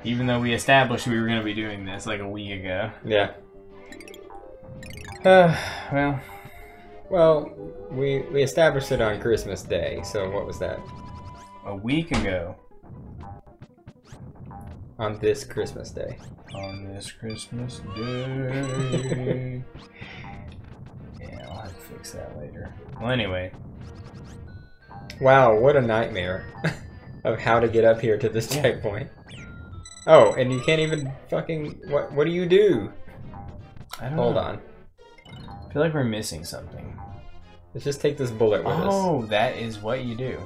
Even though we established we were going to be doing this like a week ago. Yeah. Well, we established it on Christmas Day, so what was that? a week ago. On this Christmas Day. On this Christmas Day. Yeah, I'll have to fix that later. Well, anyway. Wow, what a nightmare of how to get up here to this checkpoint. Oh, and you can't even fucking... What do you do? I don't Hold know. on. I feel like we're missing something. Let's just take this bullet with us. Oh, that is what you do.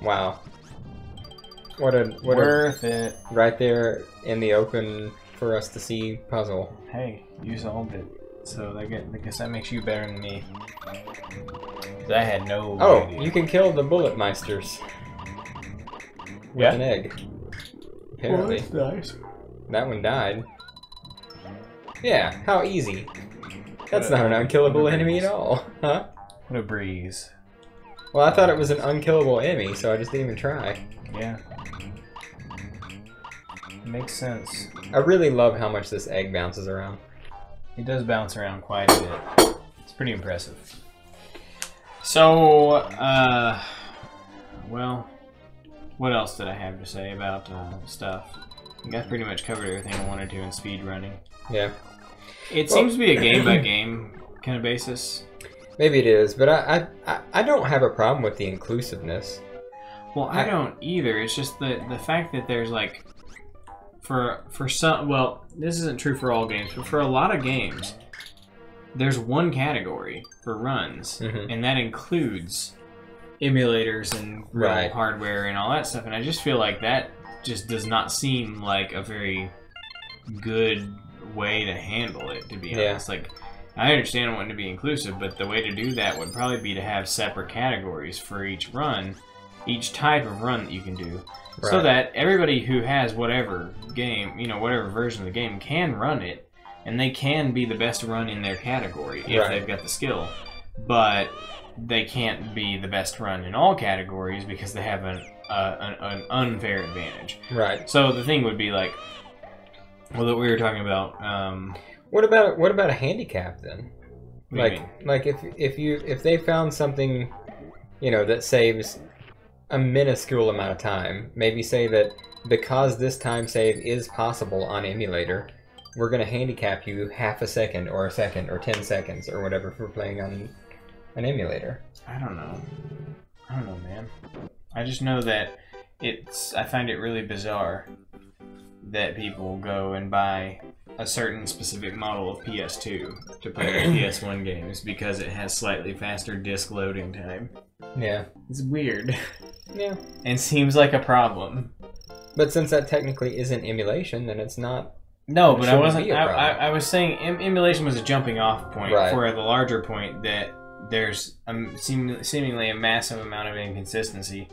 Wow. What a Worth it. right there in the open for us to see puzzle. Hey, you solved it. So I guess that makes you better than me. 'Cause I had no Oh, idea. you can kill the bullet meisters with an egg. Apparently. Well, that's nice. That one died. Yeah, how easy. That's not an unkillable enemy at all, huh? What a breeze. Well, I thought it was an unkillable enemy, so I just didn't even try. Yeah. Makes sense. I really love how much this egg bounces around. It does bounce around quite a bit. It's pretty impressive. So, well, what else did I have to say about stuff? I think I pretty much covered everything I wanted to in speed running. Yeah. It seems to be a game by game kind of basis. Maybe it is, but I don't have a problem with the inclusiveness. Well, I don't either. It's just the fact that there's like for some. Well, this isn't true for all games, but for a lot of games, there's one category for runs, and that includes emulators and real hardware and all that stuff. And I just feel like that just does not seem like a very good way to handle it, to be honest. Like, I understand wanting to be inclusive, but the way to do that would probably be to have separate categories for each run, each type of run that you can do, so that everybody who has whatever game, whatever version of the game can run it, and they can be the best run in their category if they've got the skill. But they can't be the best run in all categories because they have an unfair advantage. Right. So the thing would be like, well, that we were talking about. What about a handicap then? Like if they found something, that saves a minuscule amount of time, maybe say that because this time save is possible on emulator, we're going to handicap you half a second or a second or 10 seconds or whatever for playing on an emulator. I don't know, man. I just know that I find it really bizarre that people go and buy a certain specific model of PS2 to play the PS1 games because it has slightly faster disc loading time. Yeah. It's weird. Yeah. And seems like a problem. But since that technically isn't emulation, then it's not. No, but I wasn't. I was saying emulation was a jumping off point for the larger point that there's seemingly a massive amount of inconsistency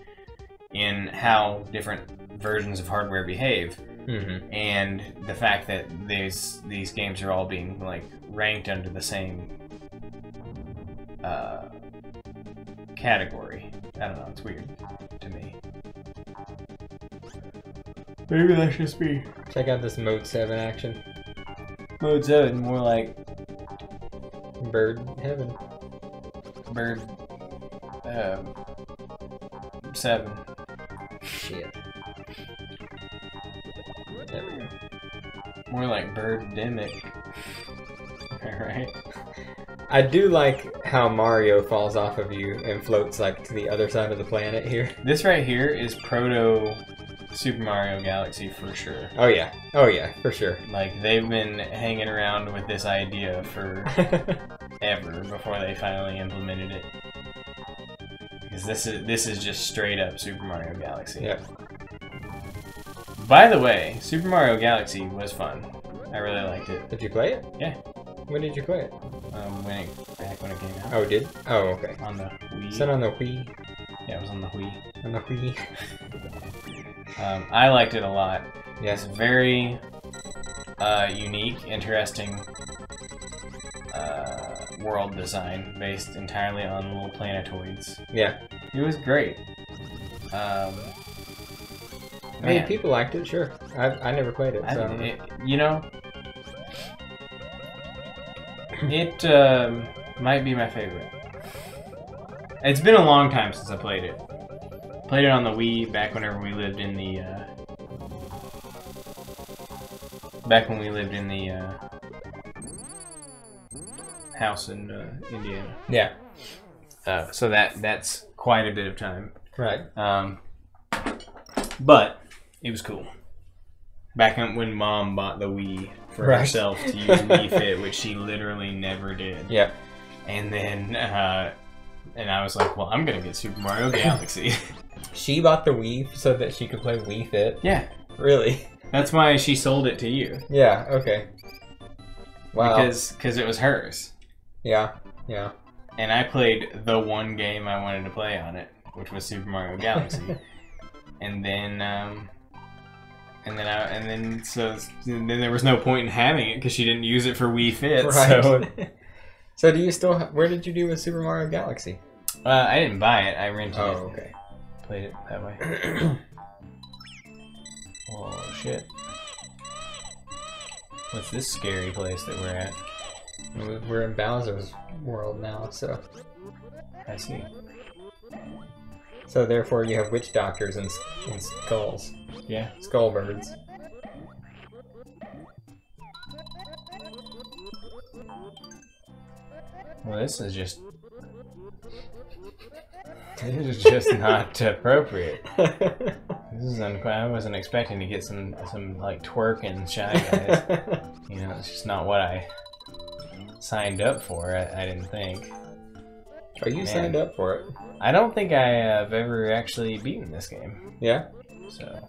in how different versions of hardware behave. And the fact that these games are all being like ranked under the same category. I don't know, it's weird to me. Maybe that's just me. Check out this Mode 7 action. Mode 7, more like Bird Heaven. Bird 7. Shit. There we go. More like Birdemic. Alright. I do like how Mario falls off of you and floats like to the other side of the planet here. This right here is proto Super Mario Galaxy for sure. Oh yeah, for sure. Like, they've been hanging around with this idea for ever before they finally implemented it. Because this is just straight up Super Mario Galaxy. Yep. By the way, Super Mario Galaxy was fun. I really liked it. Did you play it? Yeah. When did you play it? Back when it came out. Oh, it did? Oh, okay. On the Wii. Is that on the Wii? Yeah, it was on the Wii. On the Wii. I liked it a lot. Yeah. It's very unique, interesting world design based entirely on little planetoids. Yeah. It was great. I mean, people liked it, sure. I never played it, so... It might be my favorite. It's been a long time since I played it. Played it on the Wii back whenever we lived in the house in Indiana. Yeah. So that's quite a bit of time. Right. But it was cool. Back when Mom bought the Wii for herself to use Wii Fit, which she literally never did. Yep. And then, and I was like, well, I'm gonna get Super Mario Galaxy. She bought the Wii so that she could play Wii Fit? Yeah. Really? That's why she sold it to you. Yeah, okay. Wow. Because it was hers. Yeah, yeah. And I played the one game I wanted to play on it, which was Super Mario Galaxy. And then there was no point in having it because she didn't use it for Wii Fit. Right. So do you still? Where did you do with Super Mario Galaxy? I didn't buy it. I rented it. Oh, okay. Played it that way. Oh shit! What's this scary place that we're at? We're in Bowser's world now, so. I see. So therefore, you have witch doctors and skulls. Yeah. Skull birds. Well, this is just not appropriate. This is I wasn't expecting to get some like twerking Shy Guys. You know, it's just not what I signed up for. I didn't think. Are you signed up for it? I don't think I have ever actually beaten this game. Yeah. So,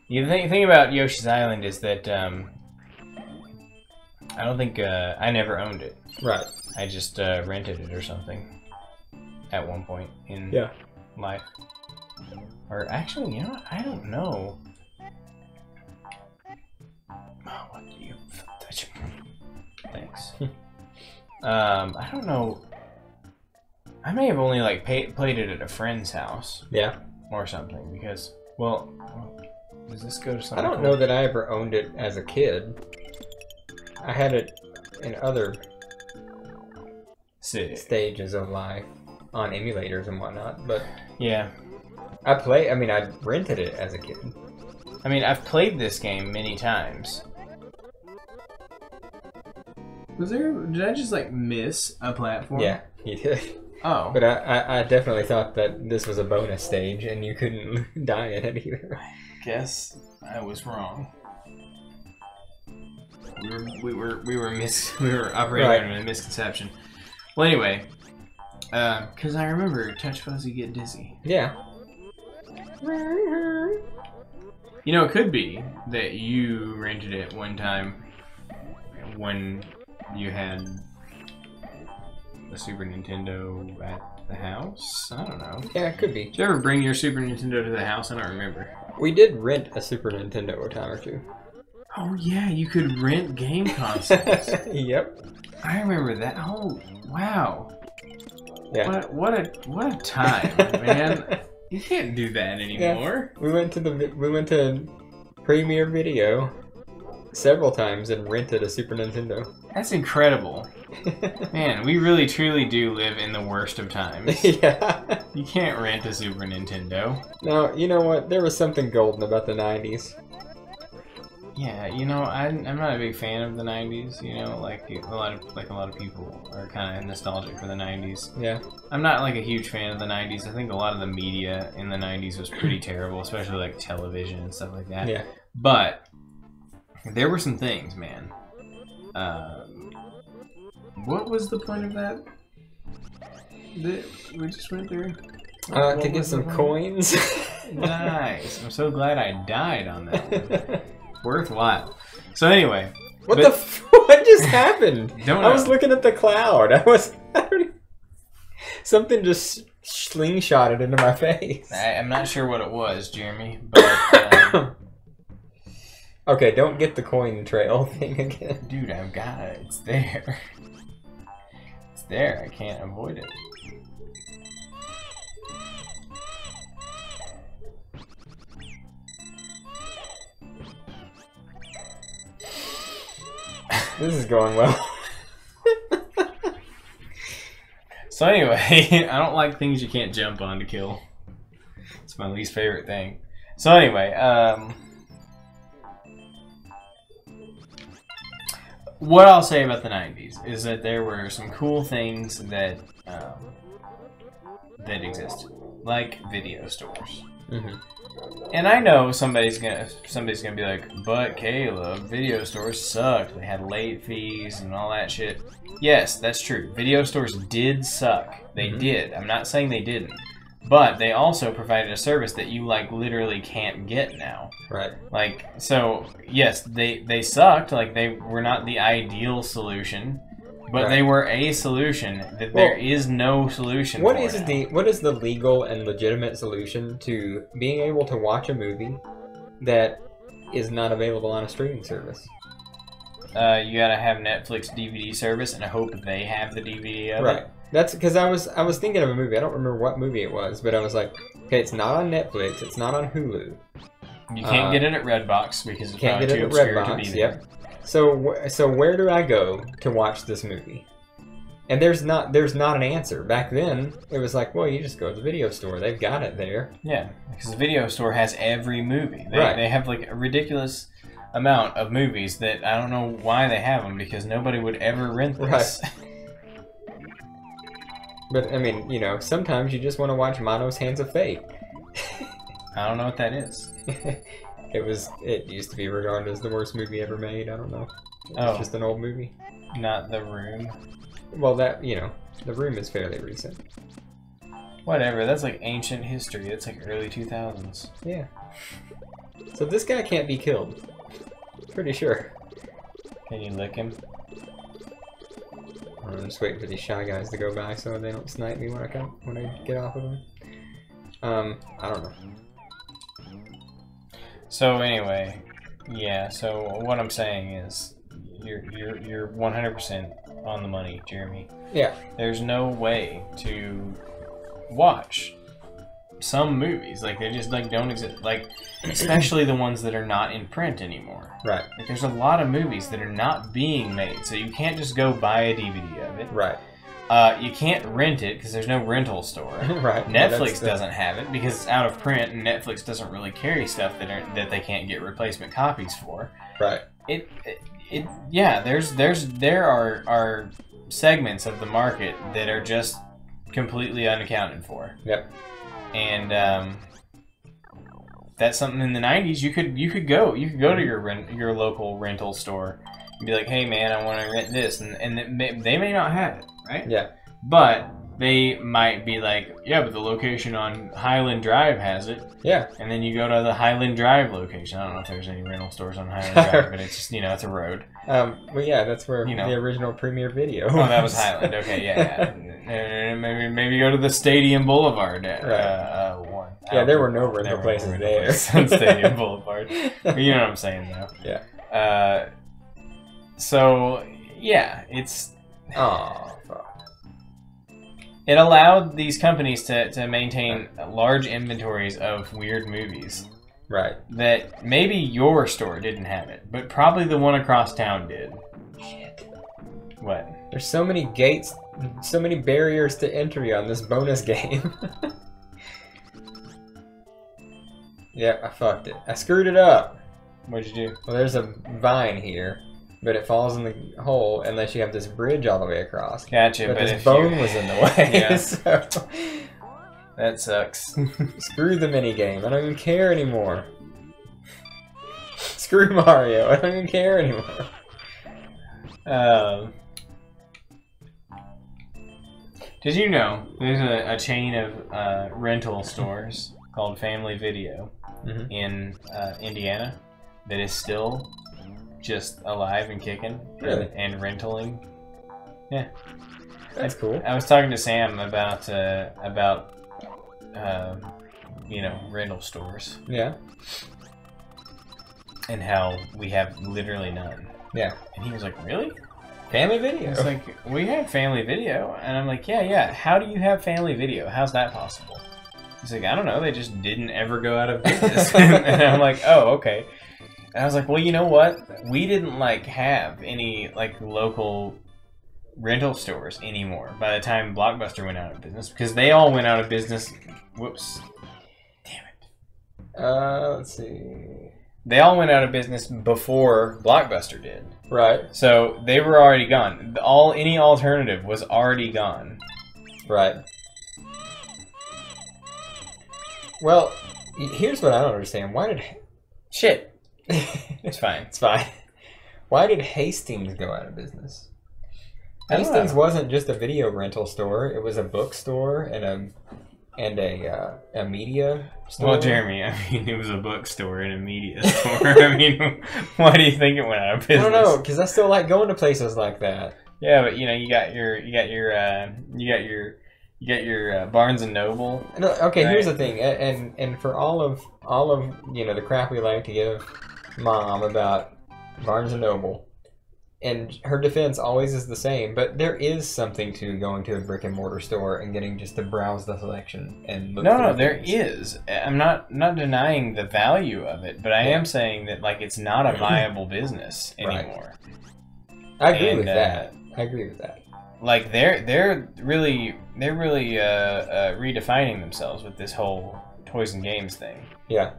the thing about Yoshi's Island is that I don't think I never owned it. Right. I just rented it or something at one point in life. Or actually, you know what? I don't know. Oh, what do you touch? Thanks. I don't know. I may have only like played it at a friend's house. Yeah. Or something because, well, does this go to something? I don't know that I ever owned it as a kid. I had it in other stages of life on emulators and whatnot, but yeah, I rented it as a kid. I mean, I've played this game many times. Did I just like miss a platform? Yeah, you did. Oh. But I definitely thought that this was a bonus stage and you couldn't die in it either. I guess I was wrong. We were operating under a misconception. Well, anyway, because I remember Touch Fuzzy get dizzy. Yeah. You know, it could be that you rented it one time when you had the Super Nintendo at the house. I don't know. Yeah, it could be. Did you ever bring your Super Nintendo to the house? I don't remember. We did rent a Super Nintendo a time or two. Oh yeah, you could rent game consoles. Yep. I remember that. Oh wow. Yeah. What a time, man. You can't do that anymore. Yeah. We went to Premiere Video several times and rented a Super Nintendo. That's incredible. Man, we really truly do live in the worst of times. Yeah. You can't rent a Super Nintendo. No, you know what? There was something golden about the 90s. Yeah, you know, I'm not a big fan of the 90s, you know, like a lot of people are kind of nostalgic for the 90s. Yeah. I'm not like a huge fan of the 90s. I think a lot of the media in the 90s was pretty terrible, especially like television and stuff like that. Yeah. But there were some things, man. What was the point of that? That we just went through? To get some coins. Nice. I'm so glad I died on that one. Worthwhile. So anyway. What just happened? I was looking at the cloud. Something just slingshotted into my face. I'm not sure what it was, Jeremy, but okay, don't get the coin trail thing again. Dude, I've got it. It's there. It's there. I can't avoid it. This is going well. So anyway, I don't like things you can't jump on to kill. It's my least favorite thing. So anyway, what I'll say about the 90s is that there were some cool things that that existed, like video stores. Mm-hmm. And I know somebody's gonna be like, but Caleb, video stores sucked. They had late fees and all that shit. Yes, that's true. Video stores did suck. They did. I'm not saying they didn't. But they also provided a service that you like literally can't get now. Right. Like, so yes, they sucked. Like, they were not the ideal solution. But they were a solution that there is no solution what for is now. What is the legal and legitimate solution to being able to watch a movie that is not available on a streaming service? You gotta have Netflix DVD service and hope they have the DVD of it. That's because I was thinking of a movie. I don't remember what movie it was, but I was like, okay, it's not on Netflix. It's not on Hulu. You can't get it at Redbox because it's can't probably get it too at obscure to be Redbox. there. Yep. So where do I go to watch this movie? And there's not an answer. Back then, it was like, well, you just go to the video store. They've got it there. Yeah, because the video store has every movie. They have like a ridiculous amount of movies that I don't know why they have them because nobody would ever rent this. But I mean, you know, sometimes you just want to watch Mono's Hands of Fate. I don't know what that is. It used to be regarded as the worst movie ever made. I don't know. It's just an old movie. Not The Room. Well, that, you know, The Room is fairly recent. Whatever, that's like ancient history. That's like early 2000s. Yeah. So this guy can't be killed. Pretty sure. Can you lick him? I'm just waiting for these shy guys to go by so they don't snipe me when I get off of them. I don't know. So anyway, yeah. So what I'm saying is, you're 100% on the money, Jeremy. Yeah. There's no way to watch some movies, like they just like don't exist, like especially the ones that are not in print anymore. Right. Like, there's a lot of movies that are not being made, so you can't just go buy a DVD of it. Right. You can't rent it because there's no rental store. Right. Netflix doesn't have it because it's out of print, and Netflix doesn't really carry stuff that they can't get replacement copies for. Right. Yeah. There are segments of the market that are just completely unaccounted for. Yep. And that's something in the 90s you could go to your local rental store and be like, hey man, I want to rent this, and they may not have it, right? Yeah. But they might be like, yeah, but the location on Highland Drive has it. Yeah. And then you go to the Highland Drive location. I don't know if there's any rental stores on Highland Drive, but it's just, you know, it's a road. Well, yeah, that's where You know. the original Premiere Video. Oh, that was Highland. Okay, yeah. Maybe go to the Stadium Boulevard one. Yeah, there were no rental places there. On Stadium Boulevard. But you know what I'm saying, though. Yeah. So yeah, it's. Oh, fuck. It allowed these companies to maintain large inventories of weird movies. Right. That maybe your store didn't have it, but probably the one across town did. Shit. What? There's so many gates, so many barriers to entry on this bonus game. Yeah, I fucked it. I screwed it up. What'd you do? Well, there's a vine here, but it falls in the hole unless you have this bridge all the way across. Gotcha, But but this if bone was in the way, Yeah. so... That sucks. Screw the minigame. I don't even care anymore. Screw Mario. I don't even care anymore. Did you know there's a chain of rental stores called Family Video in Indiana that is still just alive and kicking? Really? And rentaling? Yeah. That's cool. I was talking to Sam about you know, rental stores Yeah. and how we have literally none. Yeah. And he was like, really? Family Video. It's like, we have Family Video. And I'm like, yeah. How do you have Family Video? How's that possible? He's like, I don't know. They just didn't ever go out of business. And I'm like, oh, okay. And I was like, well, you know what? We didn't, like, have any, like, local rental stores anymore by the time Blockbuster went out of business. Because they all went out of business. Whoops. Damn it. Let's see. They all went out of business before Blockbuster did. Right. So they were already gone. Any alternative was already gone. Right. Well, here's what I don't understand. Why did... Shit. It's fine. It's fine. Why did Hastings go out of business? I don't Hastings know. wasn't just a video rental store. It was a bookstore and a media store. Well, Jeremy, I mean, it was a bookstore and a media store. I mean, why do you think it went out of business? I don't know, because I still like going to places like that. Yeah, but you know, you got your Barnes and Noble. No, okay, Right. here's the thing, and for all of you know the crap we like to give Mom about Barnes and Noble, and her defense always is the same, but there is something to going to a brick and mortar store and getting just to browse the selection and look. No, through there things. is. I'm not denying the value of it, but I am saying that like it's not a viable business Right. anymore. I agree And, with that. I agree with that. Like they're really redefining themselves with this whole toys and games thing. Yeah.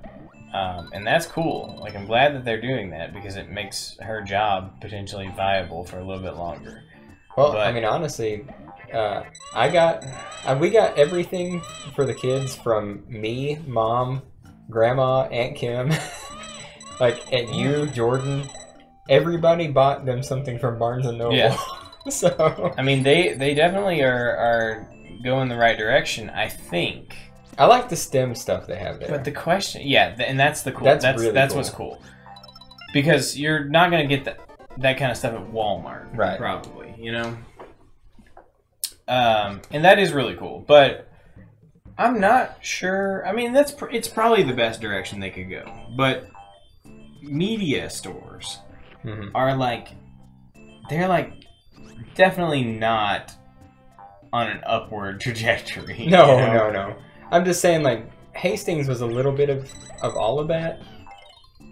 And that's cool. Like, I'm glad that they're doing that because it makes her job potentially viable for a little bit longer. Well, But- I mean, honestly, We got everything for the kids from me, Mom, Grandma, Aunt Kim, like, and you, Jordan. Everybody bought them something from Barnes and Noble. Yeah. So I mean, they definitely are going the right direction, I think. I like the STEM stuff they have there. But the question, yeah, and that's the cool. That's really that's cool. what's cool. Because you're not gonna get that kind of stuff at Walmart, right? Probably, you know. And that is really cool, but I'm not sure. I mean, it's probably the best direction they could go. But media stores are they're definitely not on an upward trajectory. No, you know? no. I'm just saying, like, Hastings was a little bit of all of that,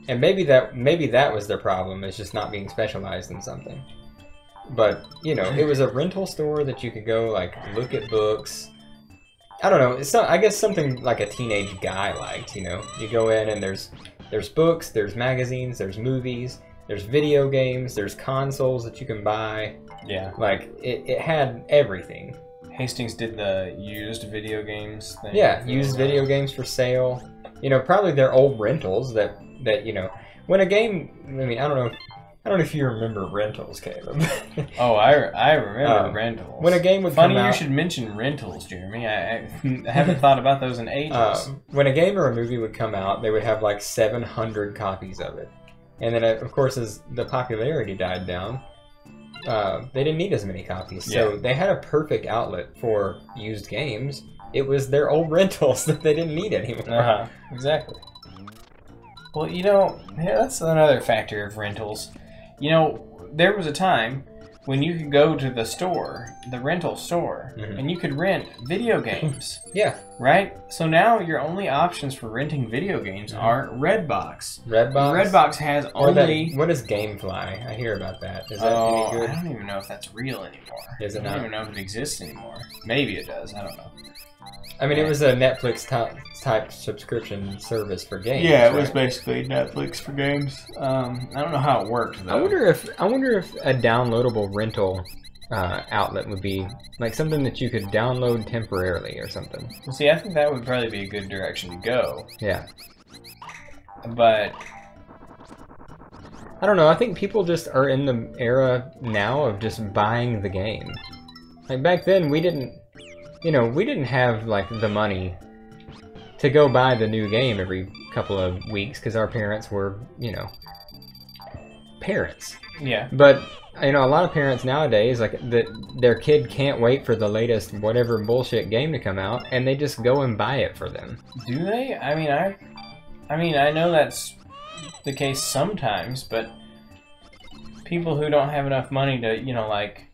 and maybe that was their problem, is just not being specialized in something. But you know, it was a rental store that you could go like look at books. I don't know. I guess something like a teenage guy liked. You know, you go in and there's books, there's magazines, there's movies, there's video games, there's consoles that you can buy. Yeah, like it had everything. Hastings did the used video games thing. Yeah, used video games for sale. You know, probably they're old rentals that you know, when a game. I mean, I don't know if you remember rentals, Caleb. Oh, I remember rentals. When a game would Funny come out, you should mention rentals, Jeremy. I haven't thought about those in ages. When a game or a movie would come out, they would have like 700 copies of it. And then, of course, as the popularity died down, they didn't need as many copies. So they had a perfect outlet for used games. It was their old rentals that they didn't need anymore. Exactly. Well, you know, that's another factor of rentals. You know, there was a time when you could go to the store, the rental store, and you could rent video games. Yeah. Right? So now your only options for renting video games are Redbox. Redbox? Redbox has only... What is Gamefly? I hear about that. Is that any good? I don't even know if that's real anymore. Is it not? I don't even know if it exists anymore. Maybe it does. I don't know. I mean, it was a Netflix type subscription service for games. Yeah, it was right? basically Netflix for games. I don't know how it worked, though. I wonder if a downloadable rental outlet would be like something that you could download temporarily or something. Well, see, I think that would probably be a good direction to go. Yeah. But I don't know. I think people just are in the era now of just buying the game. Like back then, we didn't have like the money to go buy the new game every couple of weeks because our parents were, you know, parents. Yeah. But you know, a lot of parents nowadays, like their kid can't wait for the latest whatever bullshit game to come out, and they just go and buy it for them. Do they? I mean, I know that's the case sometimes, but people who don't have enough money to, you know, like,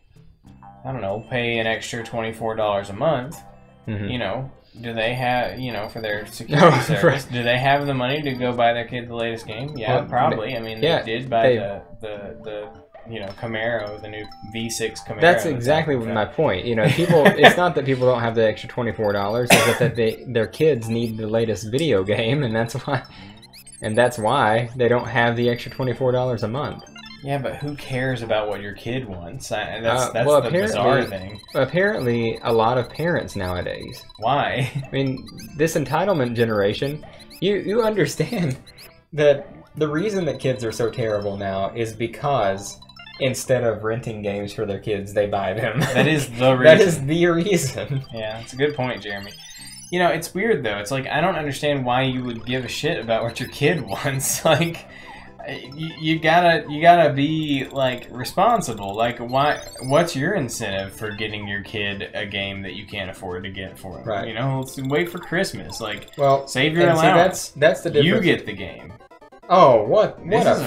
I don't know, pay an extra $24 a month, you know, do they have, you know, for their security service, do they have the money to go buy their kid the latest game? Yeah, well, probably. I mean, they did buy the you know, Camaro, the new V6 Camaro. That's exactly my point. You know, people. It's not that people don't have the extra $24. It's that their kids need the latest video game, and that's why they don't have the extra $24 a month. Yeah, but who cares about what your kid wants? That's the bizarre thing. Apparently, a lot of parents nowadays. Why? I mean, this entitlement generation, you understand that the reason that kids are so terrible now is because instead of renting games for their kids, they buy them. That is the reason. That is the reason. Yeah, that's a good point, Jeremy. You know, it's weird, though. It's like, I don't understand why you would give a shit about what your kid wants. Like, you gotta be, like, responsible. Like, what's your incentive for getting your kid a game that you can't afford to get for them? Right. You know, let's wait for Christmas. Like, well, save your allowance. That's the difference. You get the game. Oh, what This is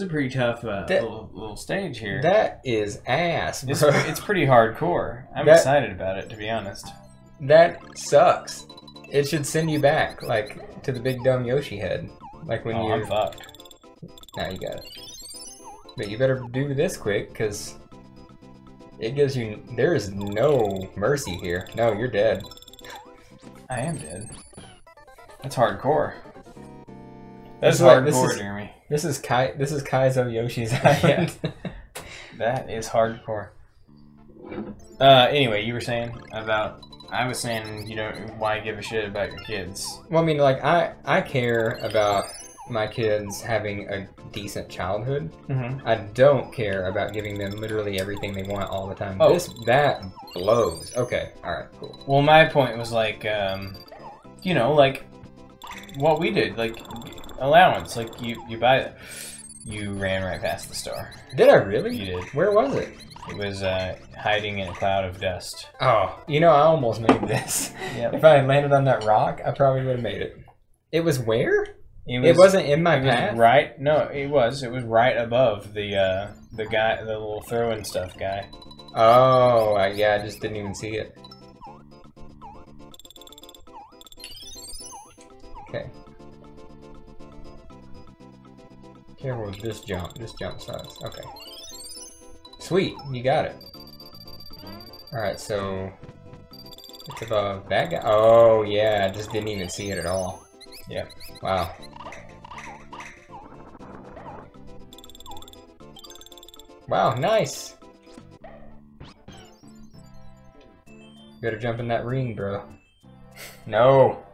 a pretty tough little stage here. That is ass, bro. It's pretty hardcore. I'm excited about it, to be honest. That sucks. It should send you back, like, to the big dumb Yoshi head. Like when you're... I'm fucked. Now you got it. But you better do this quick, because it gives you... There is no mercy here. No, you're dead. I am dead. That's hardcore. That's hardcore, Jeremy. This is Kaizo Yoshi's Island. That is hardcore. Anyway, you were saying about... I was saying, you know, why give a shit about your kids? Well, I mean, like, I care about my kids having a decent childhood. Mm-hmm. I don't care about giving them literally everything they want all the time. Oh. That blows. Okay, alright, cool. Well, my point was like, you know, like what we did, like allowance, like you buy it. You ran right past the star. Did I really? You did. Where was it? It was hiding in a cloud of dust. Oh, you know, I almost made this. Yep. If I had landed on that rock, I probably would have made it. It was where? It wasn't in my path? Right? No, it was. It was right above the guy, the little throwing stuff guy. Oh, yeah, I just didn't even see it. Okay. Careful with this jump. This jump sucks. Okay. Sweet, you got it. Alright, so... it's above that guy. Oh, yeah, I just didn't even see it at all. Yep. Wow. Wow, nice! Better jump in that ring, bro. No!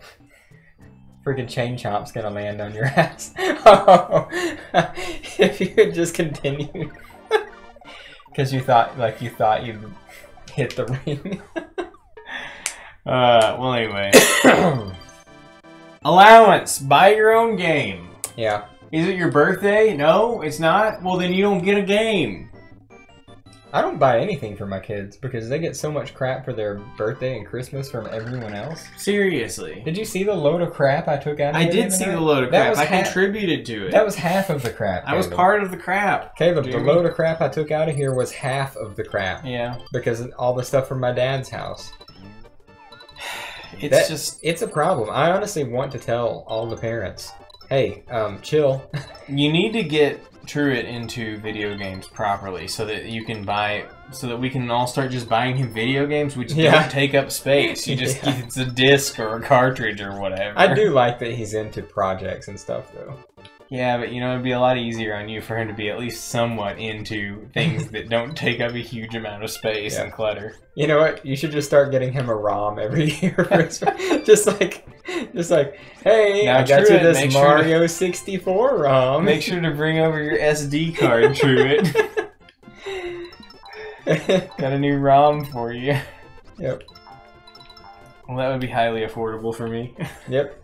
Freaking Chain Chomp's gonna land on your ass. Oh, if you had just continued. Because you thought you'd hit the ring. Well, anyway. Allowance. Buy your own game. Yeah. Is it your birthday? No, it's not? Well, then you don't get a game. I don't buy anything for my kids because they get so much crap for their birthday and Christmas from everyone else. Seriously. Did you see the load of crap I took out of I did see the load of crap. I contributed to it. That was half of the crap, I was part of the crap. Caleb, the load of crap I took out of here was half of the crap. Yeah. Because of all the stuff from my dad's house. It's a problem. I honestly want to tell all the parents, hey, chill. You need to get Truett into video games properly so that you can buy, so that we can all start just buying him video games which don't take up space. You just, it's a disc or a cartridge or whatever. I do like that he's into projects and stuff though. Yeah, but you know, it'd be a lot easier on you for him to be at least somewhat into things that don't take up a huge amount of space and clutter. You know what? You should just start getting him a ROM every year. just like, hey, now, I got you this Mario 64 ROM. Make sure to bring over your SD card, Truett. Got a new ROM for you. Yep. Well, that would be highly affordable for me. Yep.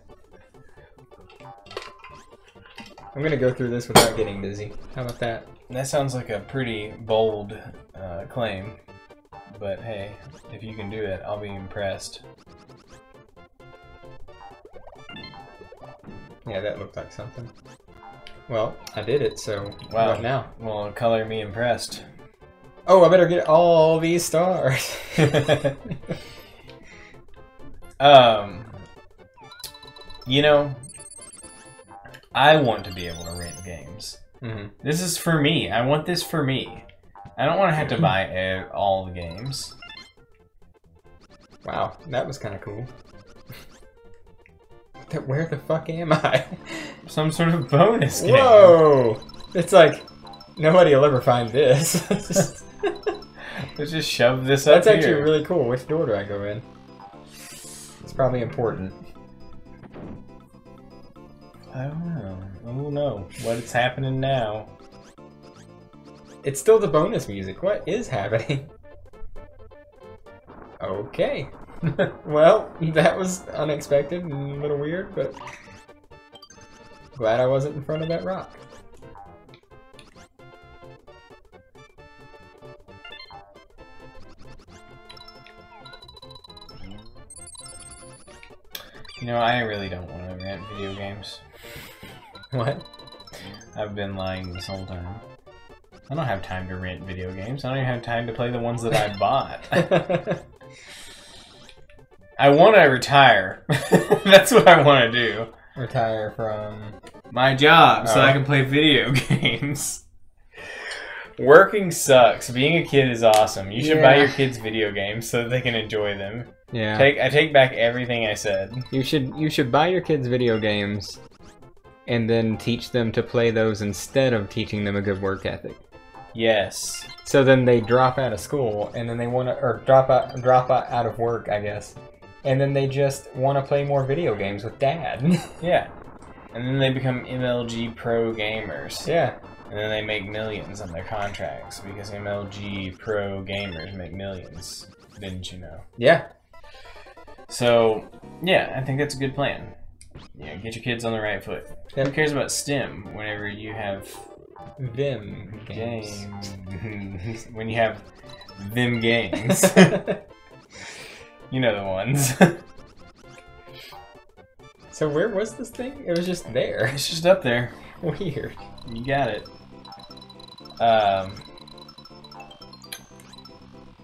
I'm gonna go through this without getting dizzy. How about that? That sounds like a pretty bold claim. But hey, if you can do it, I'll be impressed. Yeah, that looked like something. Well, I did it, so wow. What now? Well, color me impressed. Oh, I better get all these stars. You know, I want to be able to rent games. Mm-hmm. This is for me. I want this for me. I don't want to have to buy all the games. Wow, that was kind of cool. Where the fuck am I? Some sort of bonus game. Whoa! It's like, nobody will ever find this. Let's just shove this up. That's actually really cool. Which door do I go in? It's probably important. I don't know. Oh no. What's happening now? It's still the bonus music. What is happening? Okay. Well, that was unexpected and a little weird, but glad I wasn't in front of that rock. You know, I really don't want to rent video games. What? I've been lying this whole time. I don't have time to rent video games. I don't even have time to play the ones that I bought. I want to retire. That's what I want to do. Retire from my job so I can play video games. Working sucks. Being a kid is awesome. You should buy your kids video games so that they can enjoy them. Yeah. I take back everything I said. You should buy your kids video games and then teach them to play those instead of teaching them a good work ethic. Yes. So then they drop out of school, and then they want to, or drop out of work, I guess, and then they just want to play more video games with Dad. Yeah. And then they become MLG pro gamers. Yeah. And then they make millions on their contracts because MLG pro gamers make millions. Didn't you know? Yeah. So, yeah, I think that's a good plan. Yeah, get your kids on the right foot. Yep. Who cares about STEM whenever you have Them games. when you have them games. You know the ones. So where was this thing? It was just there. It's just up there. Weird. You got it.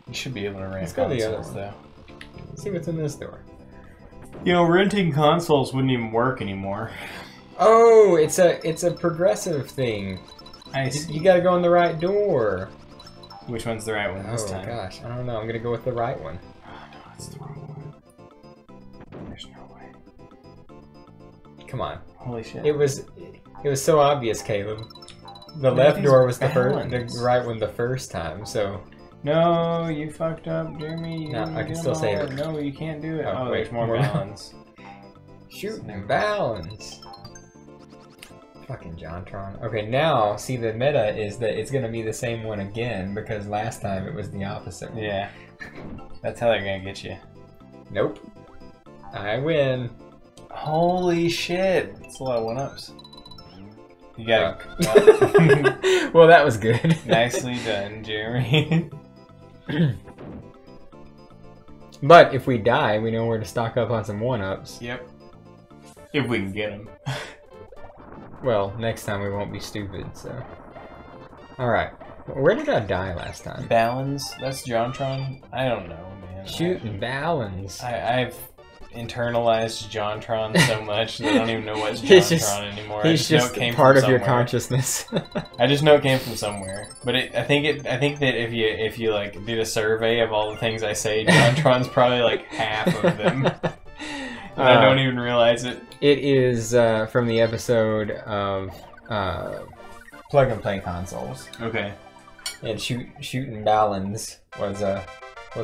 You should be able to rent Let's go to the other consoles, one. though. See what's in this door. You know, renting consoles wouldn't even work anymore. Oh, it's a progressive thing. I see. You gotta go in the right door. Which one's the right one this time? Oh gosh, I don't know. I'm gonna go with the right one. Oh, no, it's the wrong one. There's no way. Come on. Holy shit. It was so obvious, Caleb. The Look at left these door was the balance. right one the first time. So No, you fucked up, Jeremy. You No, didn't I can get still them save all. it. No, you can't do it. Oh, Oh, wait, there's more more balance. shooting and balance. Fucking JonTron. Okay, now see the meta is that it's gonna be the same one again because last time it was the opposite one. Yeah. That's how they're gonna get you. Nope. I win. Holy shit. That's a lot of one-ups. You got it. Well, that was good. Nicely done, Jeremy. But if we die, we know where to stock up on some one-ups. Yep. If we can get them. Well, next time we won't be stupid, so. Alright. Where did I die last time? Balance? That's JonTron? I don't know, man. Shooting balance. I've internalized JonTron so much that I don't even know what's He's JonTron just- anymore. He's I just know just it came part from of your somewhere. consciousness. I just know it came from somewhere. But I think that if you like did a survey of all the things I say, JonTron's probably like half of them. And I don't even realize it. It is from the episode of Plug and Play Consoles. Okay. And Shooting Balance was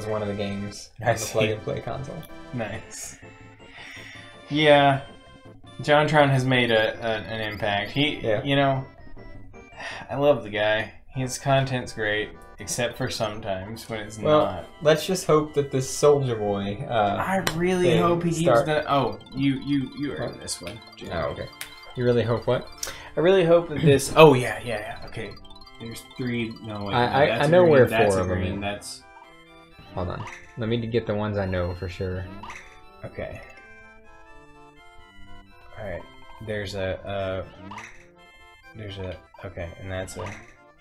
one of the games I on the see. Plug and Play console. Nice. Yeah, JonTron has made an impact. You know, I love the guy. His content's great, except for sometimes when it's not. Let's just hope that this Soldier Boy. I really thing hope he keeps start- that. Oh, you earned this one. Jeremy. Oh, okay. You really hope what? I really hope that this. Oh yeah. Okay. There's 3. No, wait. I know where that's 4 a of them green. are. That's Hold on. Let me get the ones I know for sure. okay. All right. There's a. Okay, and that's a.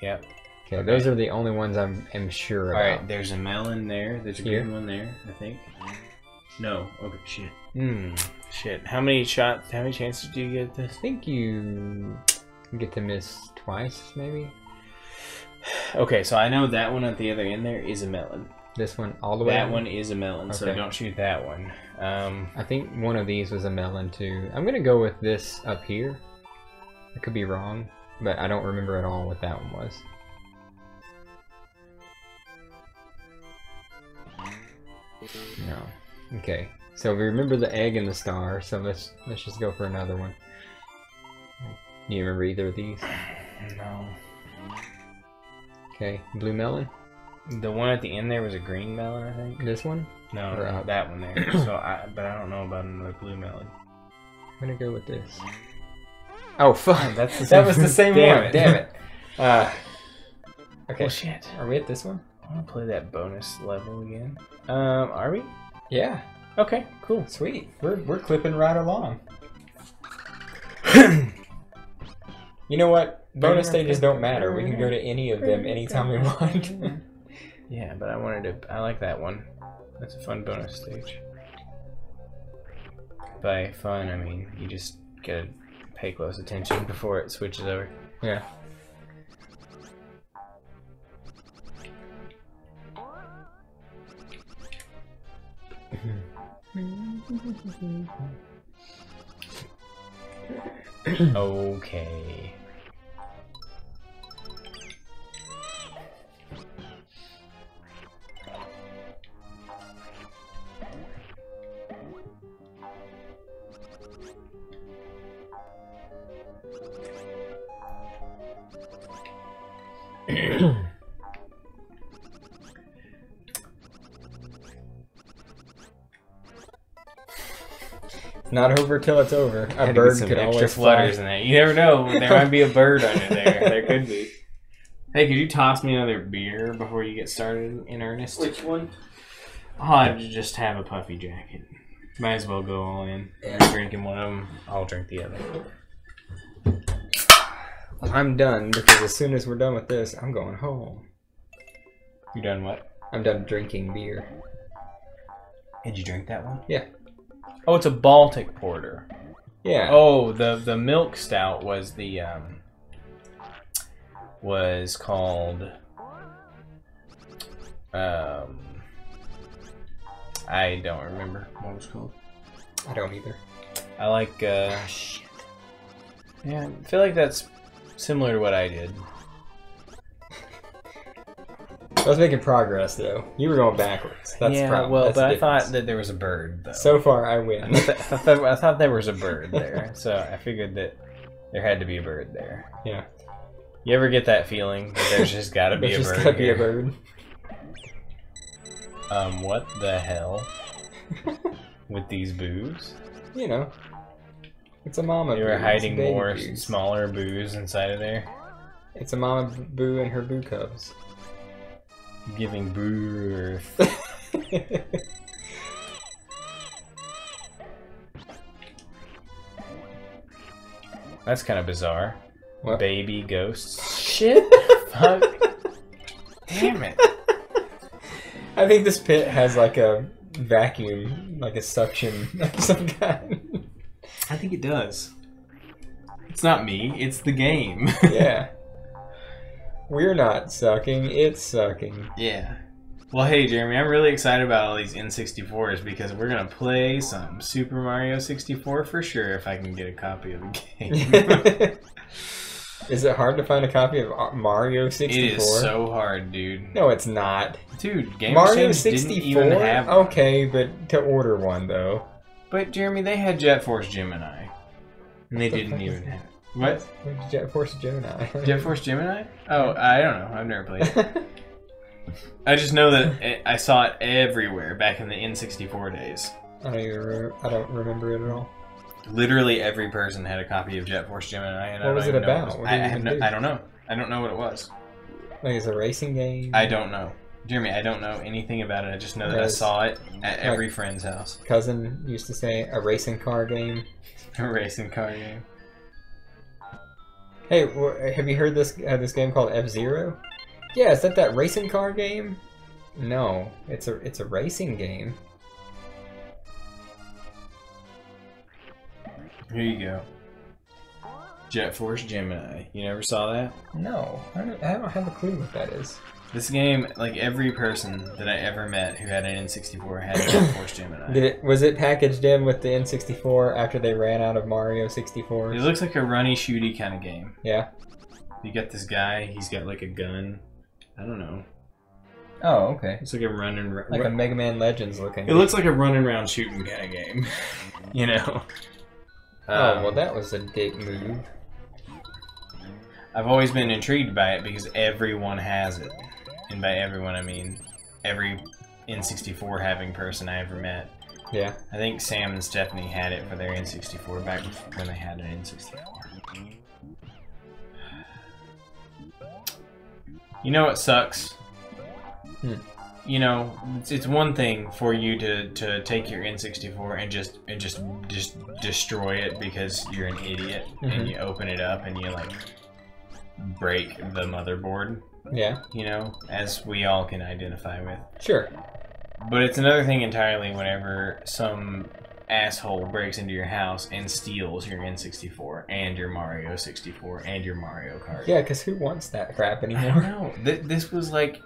Yep. Okay, those are the only ones I'm sure All about. right. There's a melon there. There's a Here? green one there. I think. No. Okay. Shit. Hmm. Shit. How many shots? How many chances do you get at this? I think you get to miss twice, maybe. Okay, so I know that one at the other end there is a melon. This one all the way. That up? one is a melon, so Okay. don't shoot that one. I think one of these was a melon too. I'm gonna go with this up here. I could be wrong, but I don't remember at all what that one was. No. Okay. So we remember the egg and the star. So let's just go for another one. Do you remember either of these? No. Okay. Blue melon. The one at the end there was a green melon, I think. This one. No, Or not that one there. But I don't know about another blue melon. I'm gonna go with this. Oh fuck! That's the That same- was the same Damn one. it. Damn it. Okay. Well, shit. Are we at this one? I want to play that bonus level again. Are we? Yeah. Okay, cool. Sweet. We're clipping right along. You know what? Bonus stages don't matter. We can go to any of them anytime we want. Yeah, but I like that one. That's a fun bonus stage. By fun, I mean you just gotta pay close attention before it switches over. Yeah. Okay. Not over till it's over. A Had to get bird some could extra always flutters fly. in there. You never know. There might be a bird under there. There could be. Hey, could you toss me another beer before you get started in earnest? Which one? Oh, I'd just have a puffy jacket. Might as well go all in. Yeah. I'm drinking one of them. I'll drink the other. I'm done because as soon as we're done with this, I'm going home. You done what? I'm done drinking beer. Did you drink that one? Yeah. Oh, it's a Baltic Porter. Yeah. Oh, the milk stout was the was called I don't remember what it was called. I don't either. I like shit. Yeah, I feel like that's similar to what I did. I was making progress though. You were going backwards. That's the problem. well, That's the but I difference. thought that there was a bird though. So far, I win. I thought there was a bird there, so I figured that there had to be a bird there. Yeah. You ever get that feeling that there's just got to be There's a just bird? gotta be a here? bird. What the hell with these boos? You know, it's a mama. You boo. were It's hiding baby more boos. smaller boos inside of there, It's a mama boo and her boo cubs. giving birth. That's kind of bizarre. What? Baby ghosts. Shit. Fuck. Damn it. I think this pit has like a vacuum, like a suction of some kind. I think it does. It's not me. It's the game. Yeah. We're not sucking, it's sucking. Yeah. Well, hey, Jeremy, I'm really excited about all these N64s because we're going to play some Super Mario 64 for sure if I can get a copy of the game. Is it hard to find a copy of Mario 64? It is so hard, dude. No, it's not. Dude, Game Mario Exchange 64? didn't even have one. Okay, but to order one, though. But, Jeremy, they had Jet Force Gemini. And they What the didn't fuck even is have... What? What's Jet Force Gemini? Jet Force Gemini? Oh, I don't know. I've never played it. I just know that I saw it everywhere back in the N64 days. I don't remember it at all. Literally every person had a copy of Jet Force Gemini. And What was it about? What did it I even do? don't know. I don't know what it was. Like, it's a racing game? I don't know. Jeremy, I don't know anything about it. I just know that I Yes. saw it at every friend's house. Cousin used to say a racing car game. A racing car game. Hey, have you heard this game called F-Zero? Yeah, is that racing car game? No, it's a racing game. Here you go. Jet Force Gemini. You never saw that? No, I don't have a clue what that is. This game, like every person that I ever met who had an N64 had a Jet Force Gemini. Was it packaged in with the N64 after they ran out of Mario 64? It looks like a runny shooty kind of game. Yeah. You got this guy, he's got like a gun. I don't know. Oh, okay. It's like a running... Like a Mega Man Legends looking. It looks like a running around shooting kind of game. You know? Oh, well that was a dick move. I've always been intrigued by it because everyone has it. And by everyone, I mean every N64 having person I ever met. Yeah. I think Sam and Stephanie had it for their N64 back when they had an N64. You know what sucks? You know, it's one thing for you to take your N64 and just destroy it because you're an idiot and you open it up and you like break the motherboard. Yeah. You know, as we all can identify with. Sure. But it's another thing entirely whenever some asshole breaks into your house and steals your N64 and your Mario 64 and your Mario Kart. Yeah, because who wants that crap I don't anymore? know. This was like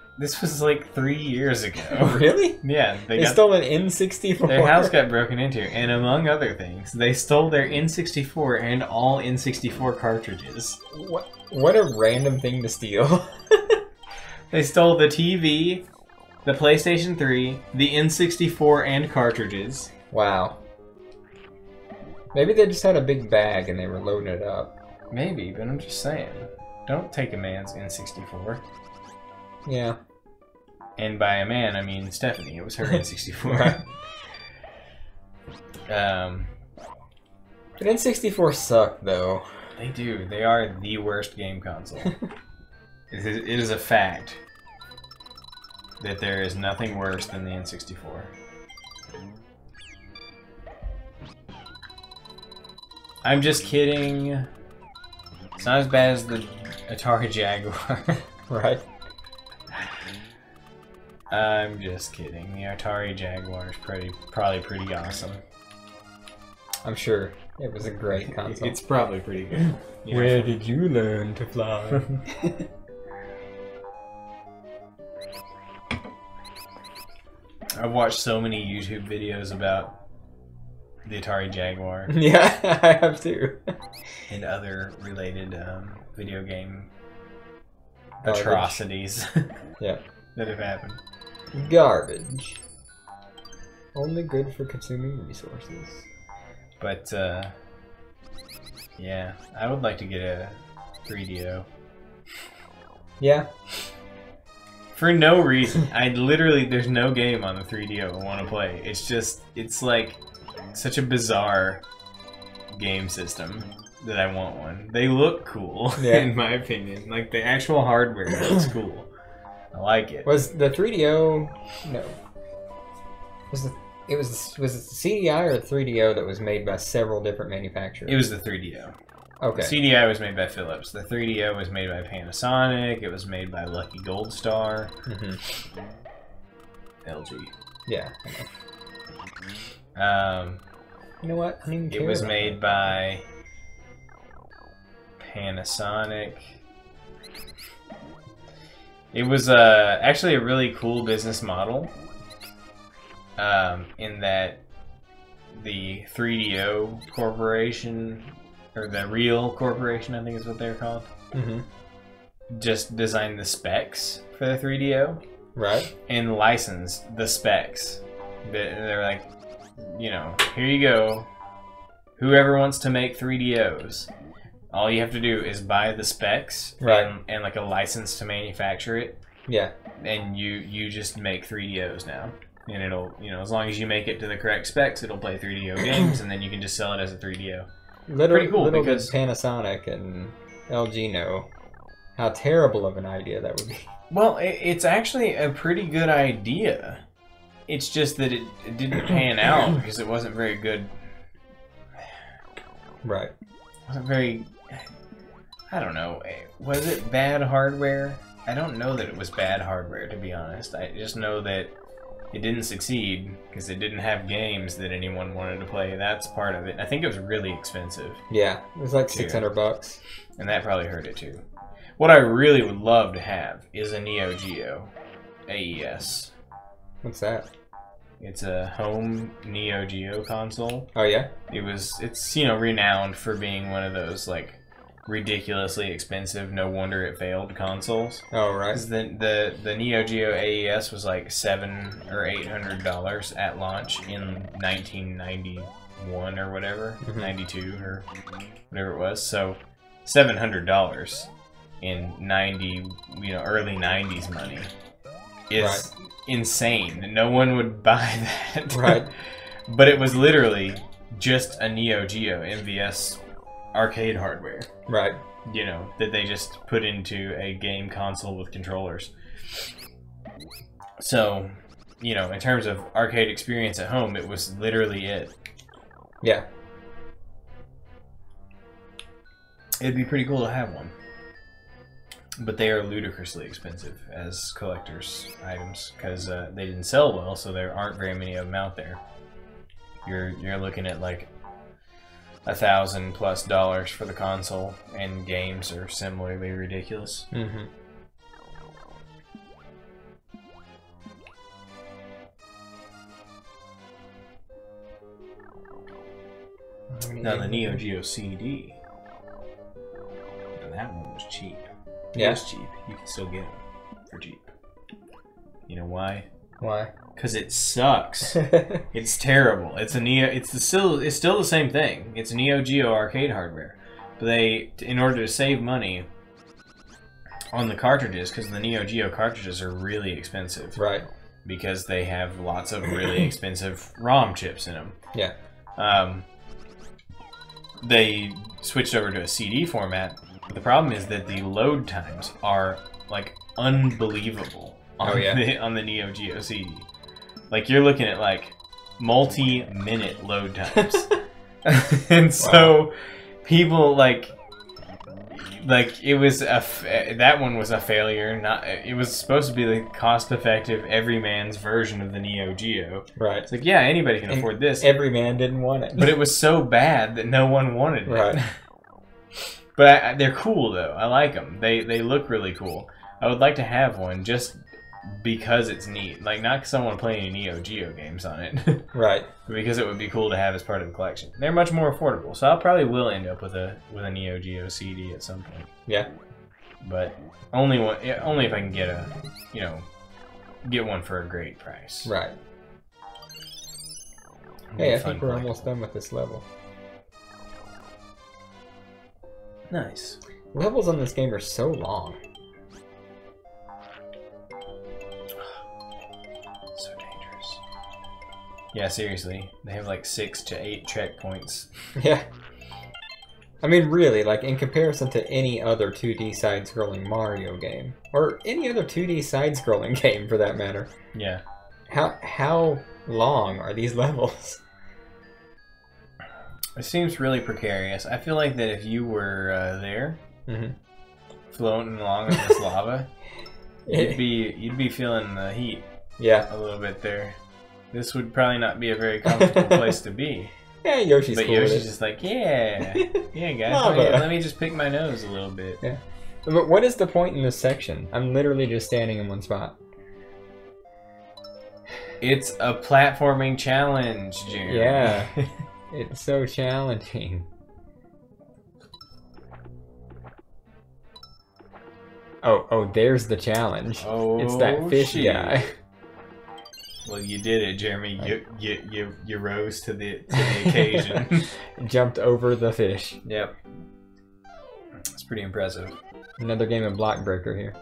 3 years ago. Really? Yeah, They stole an N64? their house got broken into, and among other things, they stole their N64 and all N64 cartridges. What a random thing to steal. They stole the TV, the PlayStation 3, the N64, and cartridges. Wow. Maybe they just had a big bag and they were loading it up. Maybe, but I'm just saying. Don't take a man's N64. Yeah. And by a man, I mean Stephanie. It was her N64. Right. But N64 suck, though. They do. They are the worst game console. It is a fact that there is nothing worse than the N64. I'm just kidding. It's not as bad as the Atari Jaguar. Right. I'm just kidding. The Atari Jaguar is probably pretty awesome. I'm sure it was a great console. It's probably pretty good. You know, Where did you learn to fly? I've watched so many YouTube videos about the Atari Jaguar Yeah, I have too. and other related video game Garbage. atrocities Yeah. that have happened. Garbage. Only good for consuming resources. But yeah, I would like to get a 3DO. Yeah. For no reason. There's no game on the 3DO I want to play. It's like such a bizarre game system that I want one. They look cool, Yeah. in my opinion. Like, the actual hardware looks cool. I like it. Was the 3DO... No. Was it the CDI or the 3DO that was made by several different manufacturers? It was the 3DO. Okay. The CDI was made by Philips. The 3DO was made by Panasonic. It was made by Lucky Gold Star. Mm-hmm. LG. Yeah. You know what? I don't even care It was about made that. by Panasonic. It was actually a really cool business model in that the 3DO Corporation, or the Real Corporation, I think is what they're called, Mm-hmm. just designed the specs for the 3DO Right? and licensed the specs. They're like, you know, here you go. Whoever wants to make 3DOs, all you have to do is buy the specs, Right. and like a license to manufacture it, Yeah. and you just make 3DOs now. And it'll, you know, as long as you make it to the correct specs, it'll play 3DO games, and then you can just sell it as a 3DO. Pretty cool, little because- did Panasonic and LG know how terrible of an idea that would be. Well, it's actually a pretty good idea. It's just that it didn't pan out because it wasn't very good. Right. Wasn't very. I don't know. Was it bad hardware? I don't know that it was bad hardware, to be honest. I just know that it didn't succeed because it didn't have games that anyone wanted to play. That's part of it. I think it was really expensive, Yeah. It was like Here. $600. and that probably hurt it too. What I really would love to have is a Neo Geo AES. What's that? It's a home Neo Geo console. Oh, yeah? It's you know, renowned for being one of those like ridiculously expensive, no wonder it failed consoles. Oh, right. 'Cause the Neo Geo AES was like $700 or $800 at launch in 1991 or whatever, Mhm. 92 or whatever it was. So $700 in early 90s money is insane. No one would buy that. Right. But it was literally just a Neo Geo MVS arcade hardware, Right. you know, that they just put into a game console with controllers. So, you know, in terms of arcade experience at home, it was literally it. Yeah. It'd be pretty cool to have one. But they are ludicrously expensive as collector's items because they didn't sell well, so there aren't very many of them out there. You're looking at like $1,000+ for the console, and games are similarly ridiculous. Mm-hmm. Now the Neo Geo CD, and that one was cheap. Yeah. It was cheap. You can still get them for cheap. You know why? Why? Because it sucks. It's terrible. It's still the same thing. It's Neo Geo arcade hardware, But in order to save money on the cartridges, because the Neo Geo cartridges are really expensive. Right. Because they have lots of really expensive ROM chips in them. Yeah. They switched over to a CD format. The problem is that the load times are like unbelievable on the Neo Geo CD. Like you're looking at like multi-minute load times. And so people like it was that one was a failure. It was supposed to be the cost-effective everyman's version of the Neo Geo. Right. It's like, yeah, anybody can afford this. Every man didn't want it. But it was so bad that no one wanted it. Right. But they're cool though. I like them. They look really cool. I would like to have one just because it's neat. Like not because I want to play any Neo Geo games on it. Right. But because it would be cool to have as part of the collection. They're much more affordable, so I probably will end up with a Neo Geo CD at some point. Yeah. But only if I can get one for a great price. Right. Hey, I think we're almost done with this level. Nice. Levels on this game are so long. So dangerous. Yeah, seriously. They have like 6 to 8 checkpoints. Yeah. I mean, really, like, in comparison to any other 2D side-scrolling Mario game, or any other 2D side-scrolling game, for that matter. Yeah. How long are these levels? It seems really precarious. I feel like that if you were there, floating along in this lava, you'd be feeling the heat. Yeah. A little bit there. This would probably not be a very comfortable place to be. Yeah, Yoshi's cool. But Yoshi's just like, yeah, guys, let me just pick my nose a little bit. Yeah. But what is the point in this section? I'm literally just standing in one spot. It's a platforming challenge, Jeremy. Yeah. It's so challenging. Oh, there's the challenge. Oh, it's that fish guy. Well, you did it, Jeremy. You rose to the occasion. Jumped over the fish. Yep. It's pretty impressive. Another game of Block Breaker here.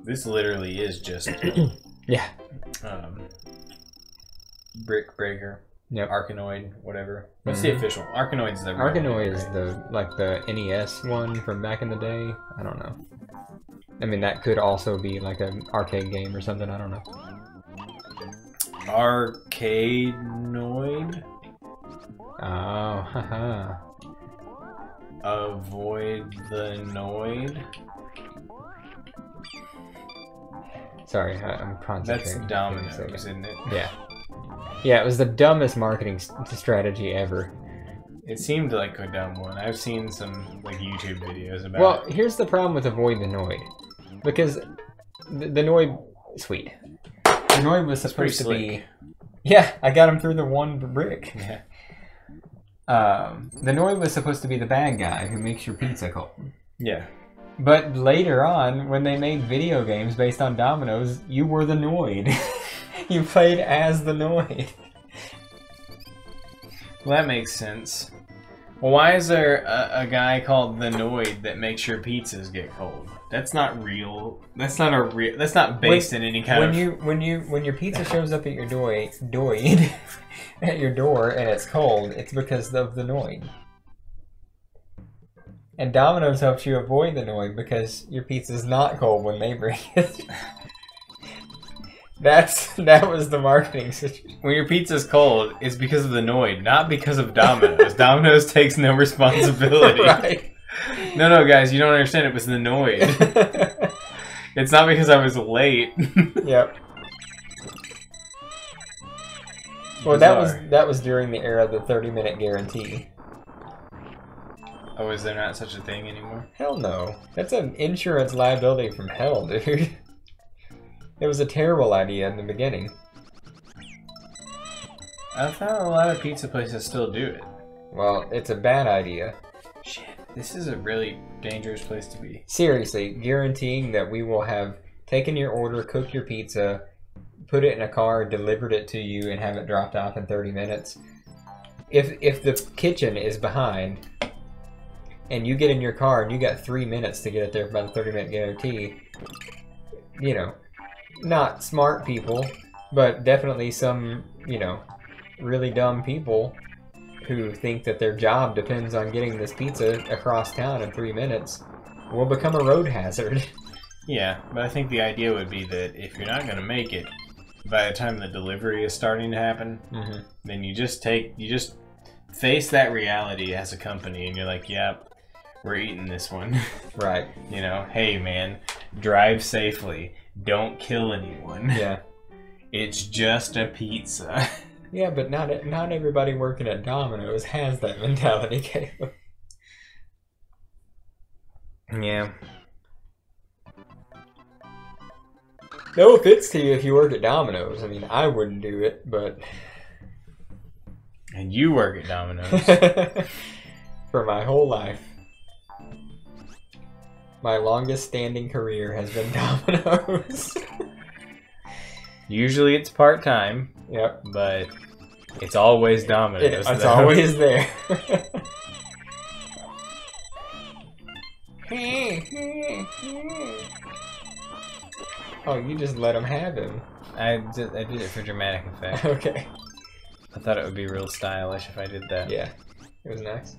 This literally is just yeah. Brick Breaker. Yep. Arkanoid, whatever. What's the official? Arkanoid's the Arkanoid is the NES one from back in the day. I don't know. I mean, that could also be like an arcade game or something. I don't know. Arcanoid? Oh, haha. Avoid the Noid? Sorry, I'm concentrating. That's Domino's, isn't it? Yeah. Yeah, it was the dumbest marketing strategy ever. It seemed like a dumb one. I've seen some like YouTube videos about it. Well, here's the problem with Avoid the Noid. Because the Noid... Sweet. The Noid was supposed to be... Yeah, I got him through the one brick. Yeah. The Noid was supposed to be the bad guy who makes your pizza cold. Yeah. But later on, when they made video games based on dominoes, you were the Noid. You played as the Noid. Well, that makes sense. Well, why is there a guy called the Noid that makes your pizzas get cold? That's not real. That's not That's not based in any kind of. When your pizza shows up at your door and it's cold, it's because of the Noid. And Domino's helps you avoid the Noid because your pizza's not cold when they bring it. That was the marketing situation. When your pizza's cold, it's because of the Noid, not because of Domino's. Domino's takes no responsibility. Right. No, guys, you don't understand. It was the Noid. It's not because I was late. Yep. Well, that was during the era of the 30-minute guarantee. Oh, is there not such a thing anymore? Hell no. That's an insurance liability from hell, dude. It was a terrible idea in the beginning. I thought a lot of pizza places still do it. Well, it's a bad idea. Shit, this is a really dangerous place to be. Seriously, guaranteeing that we will have taken your order, cooked your pizza, put it in a car, delivered it to you, and have it dropped off in 30 minutes. if the kitchen is behind, and you get in your car and you got 3 minutes to get it there by the 30-minute guarantee, you know, not smart people, but definitely some, you know, really dumb people who think that their job depends on getting this pizza across town in 3 minutes will become a road hazard. Yeah, but I think the idea would be that if you're not going to make it by the time the delivery is starting to happen, then you just face that reality as a company, and you're like, yep, we're eating this one. Right. You know, hey man, drive safely, don't kill anyone. Yeah. It's just a pizza. Yeah, but not everybody working at Domino's has that mentality, Caleb. Yeah. No offense to you if you work at Domino's. I mean, I wouldn't do it, but... And you work at Domino's. For my whole life. My longest standing career has been Domino's. Usually it's part-time. Yep. But it's always Domino's. It's always there. Oh, you just let him have him. I did it for dramatic effect. Okay. I thought it would be real stylish if I did that. Yeah. It was nice.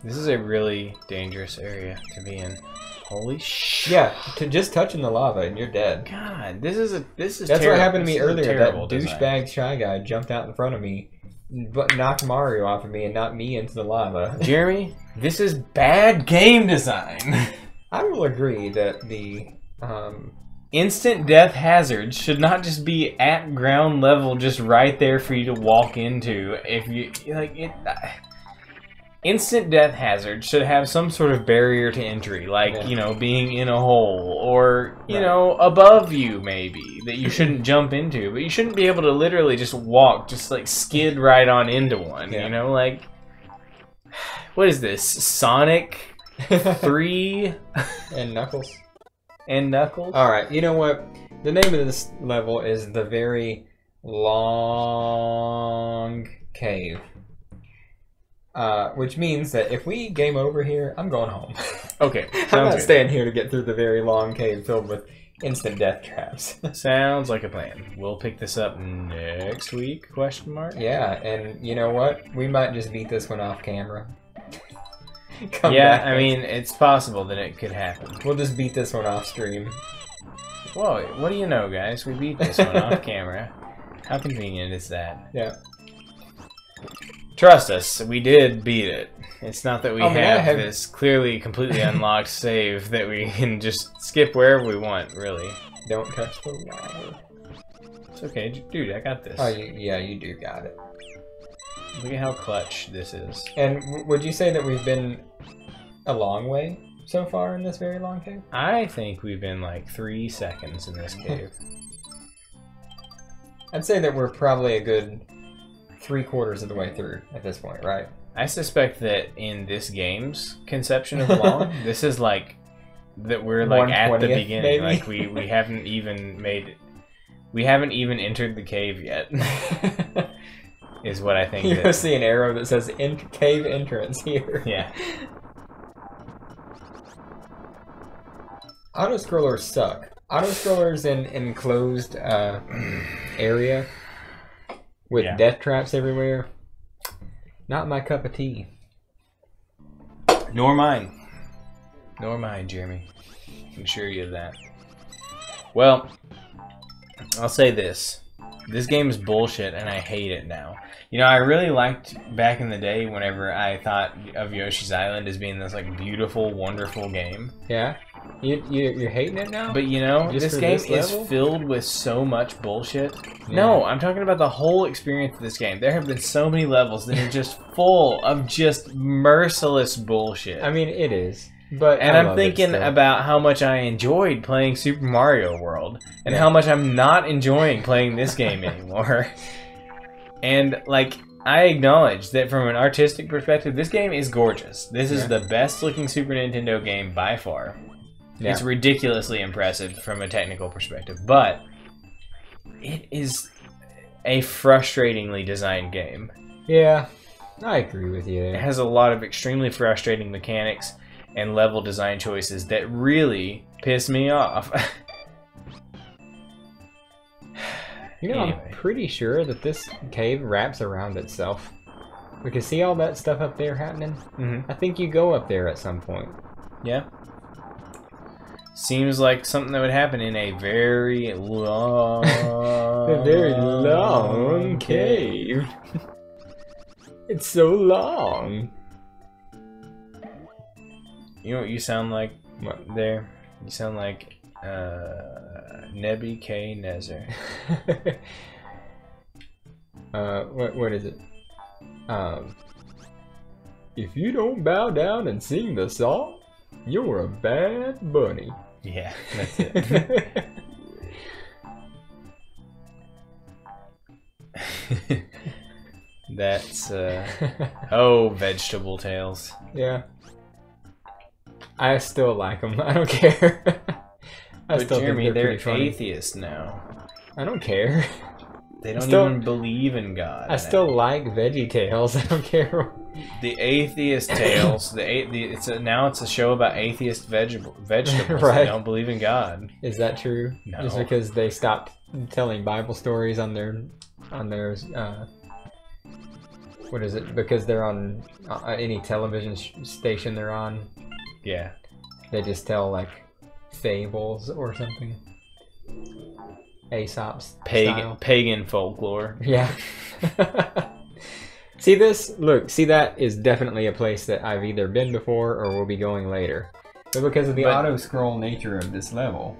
This is a really dangerous area to be in. Holy shit. Yeah, just touching the lava and you're dead. God, this is That's terrible. what happened to me earlier. That design. douchebag Shy Guy jumped out in front of me, but knocked Mario off of me and knocked me into the lava. Jeremy, this is bad game design. I will agree that the instant death hazards should not just be at ground level, just right there for you to walk into. If you like it, instant death hazards should have some sort of barrier to entry, like you know, being in a hole or you know, above you maybe that you shouldn't jump into. But you shouldn't be able to literally just walk, just like skid right on into one. You know, like what is this? Sonic 3 and Knuckles. And Knuckles? Alright, you know what? The name of this level is the Very Long Cave. Which means that if we game over here, I'm going home. Okay. I'm not staying here to get through the Very Long Cave filled with instant death traps. Sounds like a plan. We'll pick this up next week, question mark? Yeah, and you know what? We might just beat this one off camera. Yeah, I mean, it's possible that it could happen. We'll just beat this one off stream. Whoa, what do you know, guys? We beat this one off camera. How convenient is that? Yeah. Trust us, we did beat it. It's not that we have this clearly completely unlocked save that we can just skip wherever we want, really. Don't touch the lava. It's okay, dude, I got this. Oh, yeah, you do got it. Look at how clutch this is. And would you say that we've been a long way so far in this Very Long Cave? I think we've been like 3 seconds in this cave. I'd say that we're probably a good 3/4 of the way through at this point, right? I suspect that in this game's conception of long, this is like that we're like at the beginning. Maybe? Like we haven't even entered the cave yet. Is what I think. You see an arrow that says cave entrance here. Yeah. Auto-scrollers suck. Auto-scrollers in enclosed area with death traps everywhere. Not my cup of tea. Nor mine. Nor mine, Jeremy. I can assure you of that. Well, I'll say this. This game is bullshit, and I hate it now. You know, I really liked back in the day whenever I thought of Yoshi's Island as being this like beautiful, wonderful game. Yeah? You're hating it now? But you know, this game is filled with so much bullshit. Yeah. No, I'm talking about the whole experience of this game. There have been so many levels that are just full of just merciless bullshit. I mean, it is. But and I'm thinking about how much I enjoyed playing Super Mario World and how much I'm not enjoying playing this game anymore. And like, I acknowledge that from an artistic perspective, this game is gorgeous. This is the best looking Super Nintendo game by far. Yeah. It's ridiculously impressive from a technical perspective, but it is a frustratingly designed game. Yeah, I agree with you. It has a lot of extremely frustrating mechanics and level design choices that really piss me off. You know, Anyway. I'm pretty sure that this cave wraps around itself. Because see all that stuff up there happening? Mm-hmm. I think you go up there at some point. Yeah. Seems like something that would happen in a very long... A very long cave. It's so long. You know what you sound like What? there? You sound like Nebuchadnezzar. What is it? If you don't bow down and sing the song, you're a bad bunny. Yeah, that's it. That's oh, vegetable tails. Yeah. I still like them. I don't care. I But still Jeremy, think they're pretty funny. atheists now. I don't care. They don't Still- even believe in God. I still like Veggie Tales. I don't care. The atheist tales. Now it's a show about atheist vegetables. Right. They don't believe in God. Is that true? No. Just because they stopped telling Bible stories on their what is it? Because they're on any television station they're on, Yeah. they just tell like fables or something. Aesop's style. Pagan folklore. Yeah. See this? Look, see that is definitely a place that I've either been before or will be going later. But because of the auto-scroll nature of this level,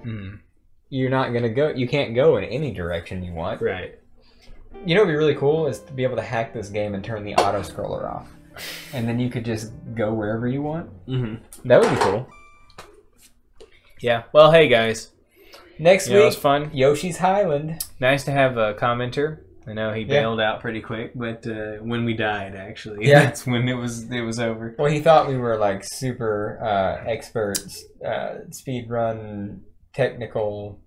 you're not gonna go. You can't go in any direction you want. Right. You know what'd be really cool is to be able to hack this game and turn the auto-scroller off, and then you could just go wherever you want. That would be cool. Yeah. Well, hey guys. Next You know, it week, was fun. Yoshi's Highland. Nice to have a commenter. I know he bailed out pretty quick, but when we died, actually, Yeah. that's when it was over. Well, he thought we were like super experts, speed run, technical.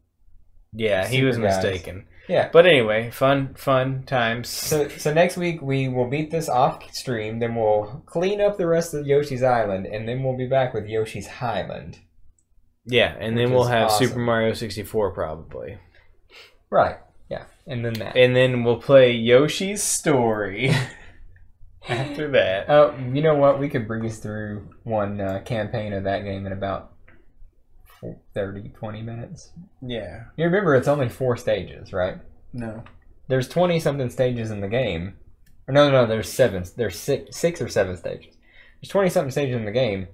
Yeah, he Super was guys. mistaken. Yeah. But anyway, fun times. So next week we will beat this off stream, then we'll clean up the rest of Yoshi's Island, and then we'll be back with Yoshi's Highland. Yeah, and Which then we'll is have awesome. Super Mario 64 probably. Right. Yeah. And then that. And then we'll play Yoshi's Story after that. You know what? We could breeze through one campaign of that game in about 30, 20 minutes. Yeah. You remember it's only 4 stages, right? No. There's 20-something stages in the game. Or no, there's 7. There's 6 or 7 stages. There's 20-something stages in the game,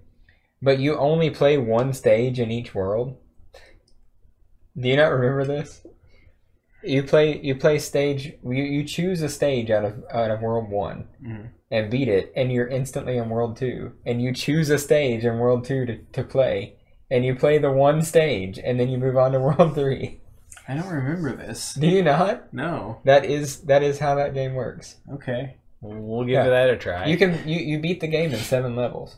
but you only play one stage in each world. Do you not remember this? You play stage. You choose a stage out of World 1 and beat it, and you're instantly in World 2. And you choose a stage in World 2 to play, and you play the one stage, and then you move on to World 3. I don't remember this. Do you not? No. That is how that game works. Okay. We'll give that a try. You beat the game in 7 levels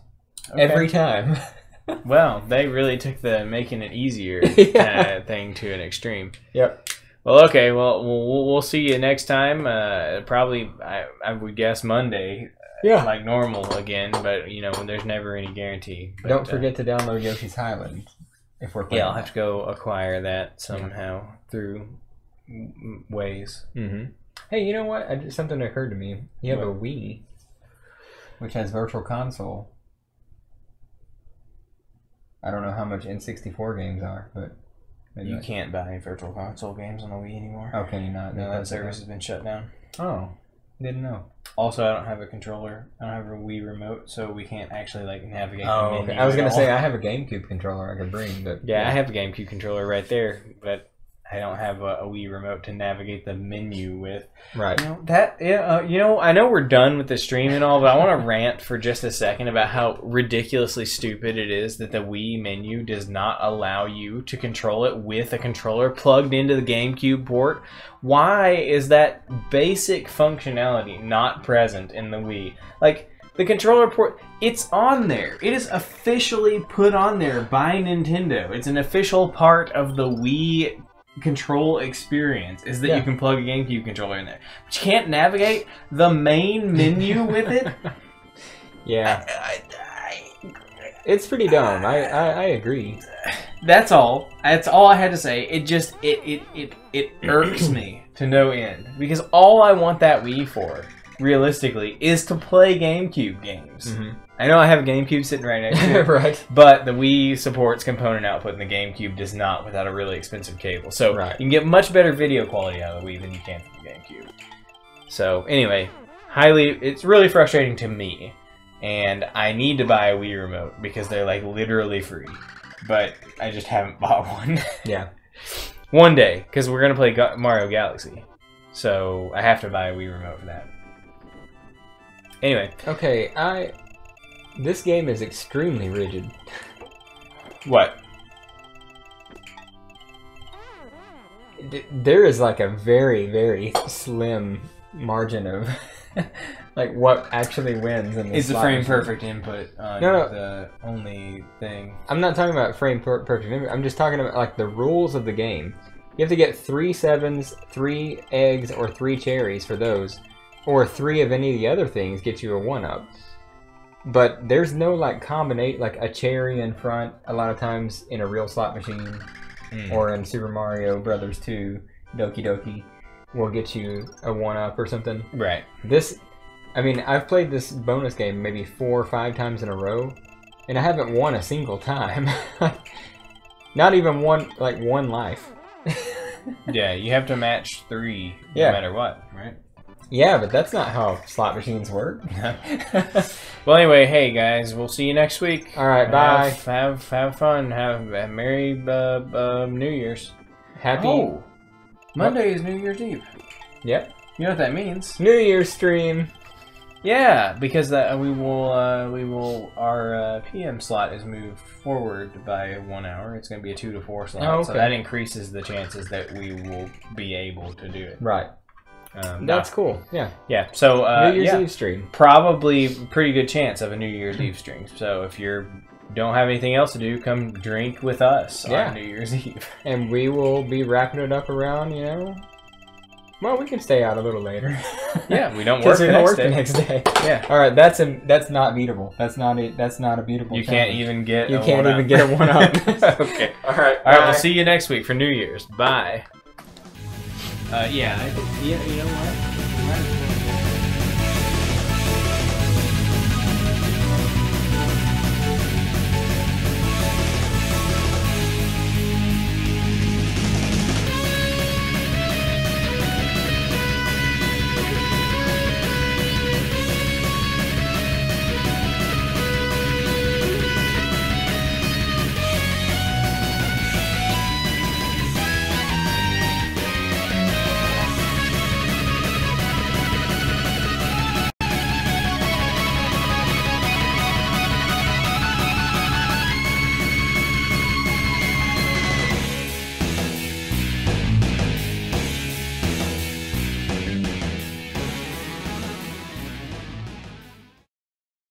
Okay. every time. Well, they really took the making it easier Yeah. thing to an extreme. Yep. Well, okay. Well, we'll see you next time. Probably, I would guess Monday, Yeah. like normal again. But you know, there's never any guarantee. But, Don't forget to download Yoshi's Highland if we're playing. Yeah, I'll have to go acquire that somehow through ways. Mm-hmm. Hey, you know what? Something occurred to me. You have What? a Wii, which has Virtual Console. I don't know how much N64 games are, but maybe You can't buy Virtual Console games on the Wii anymore. Oh, can you not? No, that service has been shut down. Oh, didn't know. Also, I don't have a controller. I don't have a Wii remote, so we can't actually like navigate. Oh, the okay. menu I was at gonna all. say I have a GameCube controller I could bring, but Yeah, I have a GameCube controller right there, but I don't have a Wii remote to navigate the menu with. Right. You know, that, yeah, you know, I know we're done with the stream and all, but I want to rant for just a second about how ridiculously stupid it is that the Wii menu does not allow you to control it with a controller plugged into the GameCube port. Why is that basic functionality not present in the Wii? Like, the controller port, it's on there. It is officially put on there by Nintendo. It's an official part of the Wii control experience is that Yeah. you can plug a GameCube controller in there. But you can't navigate the main menu with it. Yeah. It's pretty dumb. I agree. That's all. That's all I had to say. It just it irks me to no end because all I want that Wii for, realistically, is to play GameCube games. Mm-hmm. I know I have a GameCube sitting right next to it, Right. but the Wii supports component output and the GameCube does not without a really expensive cable. So Right. you can get much better video quality out of the Wii than you can from the GameCube. So anyway, it's really frustrating to me. And I need to buy a Wii remote because they're like literally free. But I just haven't bought one. Yeah. One day, because we're going to play Mario Galaxy. So I have to buy a Wii remote for that. Anyway. Okay, this game is extremely rigid. What? There is like a very, very slim margin of like what actually wins in this. Is the slot frame machine. perfect input on No. the only thing? I'm not talking about perfect input. I'm just talking about like the rules of the game. You have to get 3 sevens, 3 eggs, or 3 cherries for those, or 3 of any of the other things get you a 1-up. But there's no like combinate like a cherry in front. A lot of times in a real slot machine, or in Super Mario Brothers 2, Doki Doki will get you a 1-up or something. Right. I mean, I've played this bonus game maybe 4 or 5 times in a row, and I haven't won a single time. Not even one life. Yeah, you have to match 3 Yeah. no matter what, right? Yeah, but that's not how slot machines work. Well, anyway, hey guys, we'll see you next week. All right, bye. Have fun. Have a merry New Year's. Happy. Oh, Monday is New Year's Eve. Yep. You know what that means? New Year's stream. Yeah, because our PM slot is moved forward by 1 hour. It's going to be a 2 to 4 slot, Oh, so okay. that increases the chances that we will be able to do it. Right. That's cool. Yeah. Yeah. So New Year's yeah, Eve stream. probably pretty good chance of a New Year's Eve stream. So if you don't have anything else to do, come drink with us Yeah. on New Year's Eve. And we will be wrapping it up around, well, we can stay out a little later. Yeah, we don't work Because we the don't next work day. the next day. Yeah. All right, that's not beatable. That's not a beatable. You can't challenge. even get. You a can't 1-up. even get a 1-up. Okay. All right. All right. bye. We'll see you next week for New Year's. Bye. Yeah. You know what?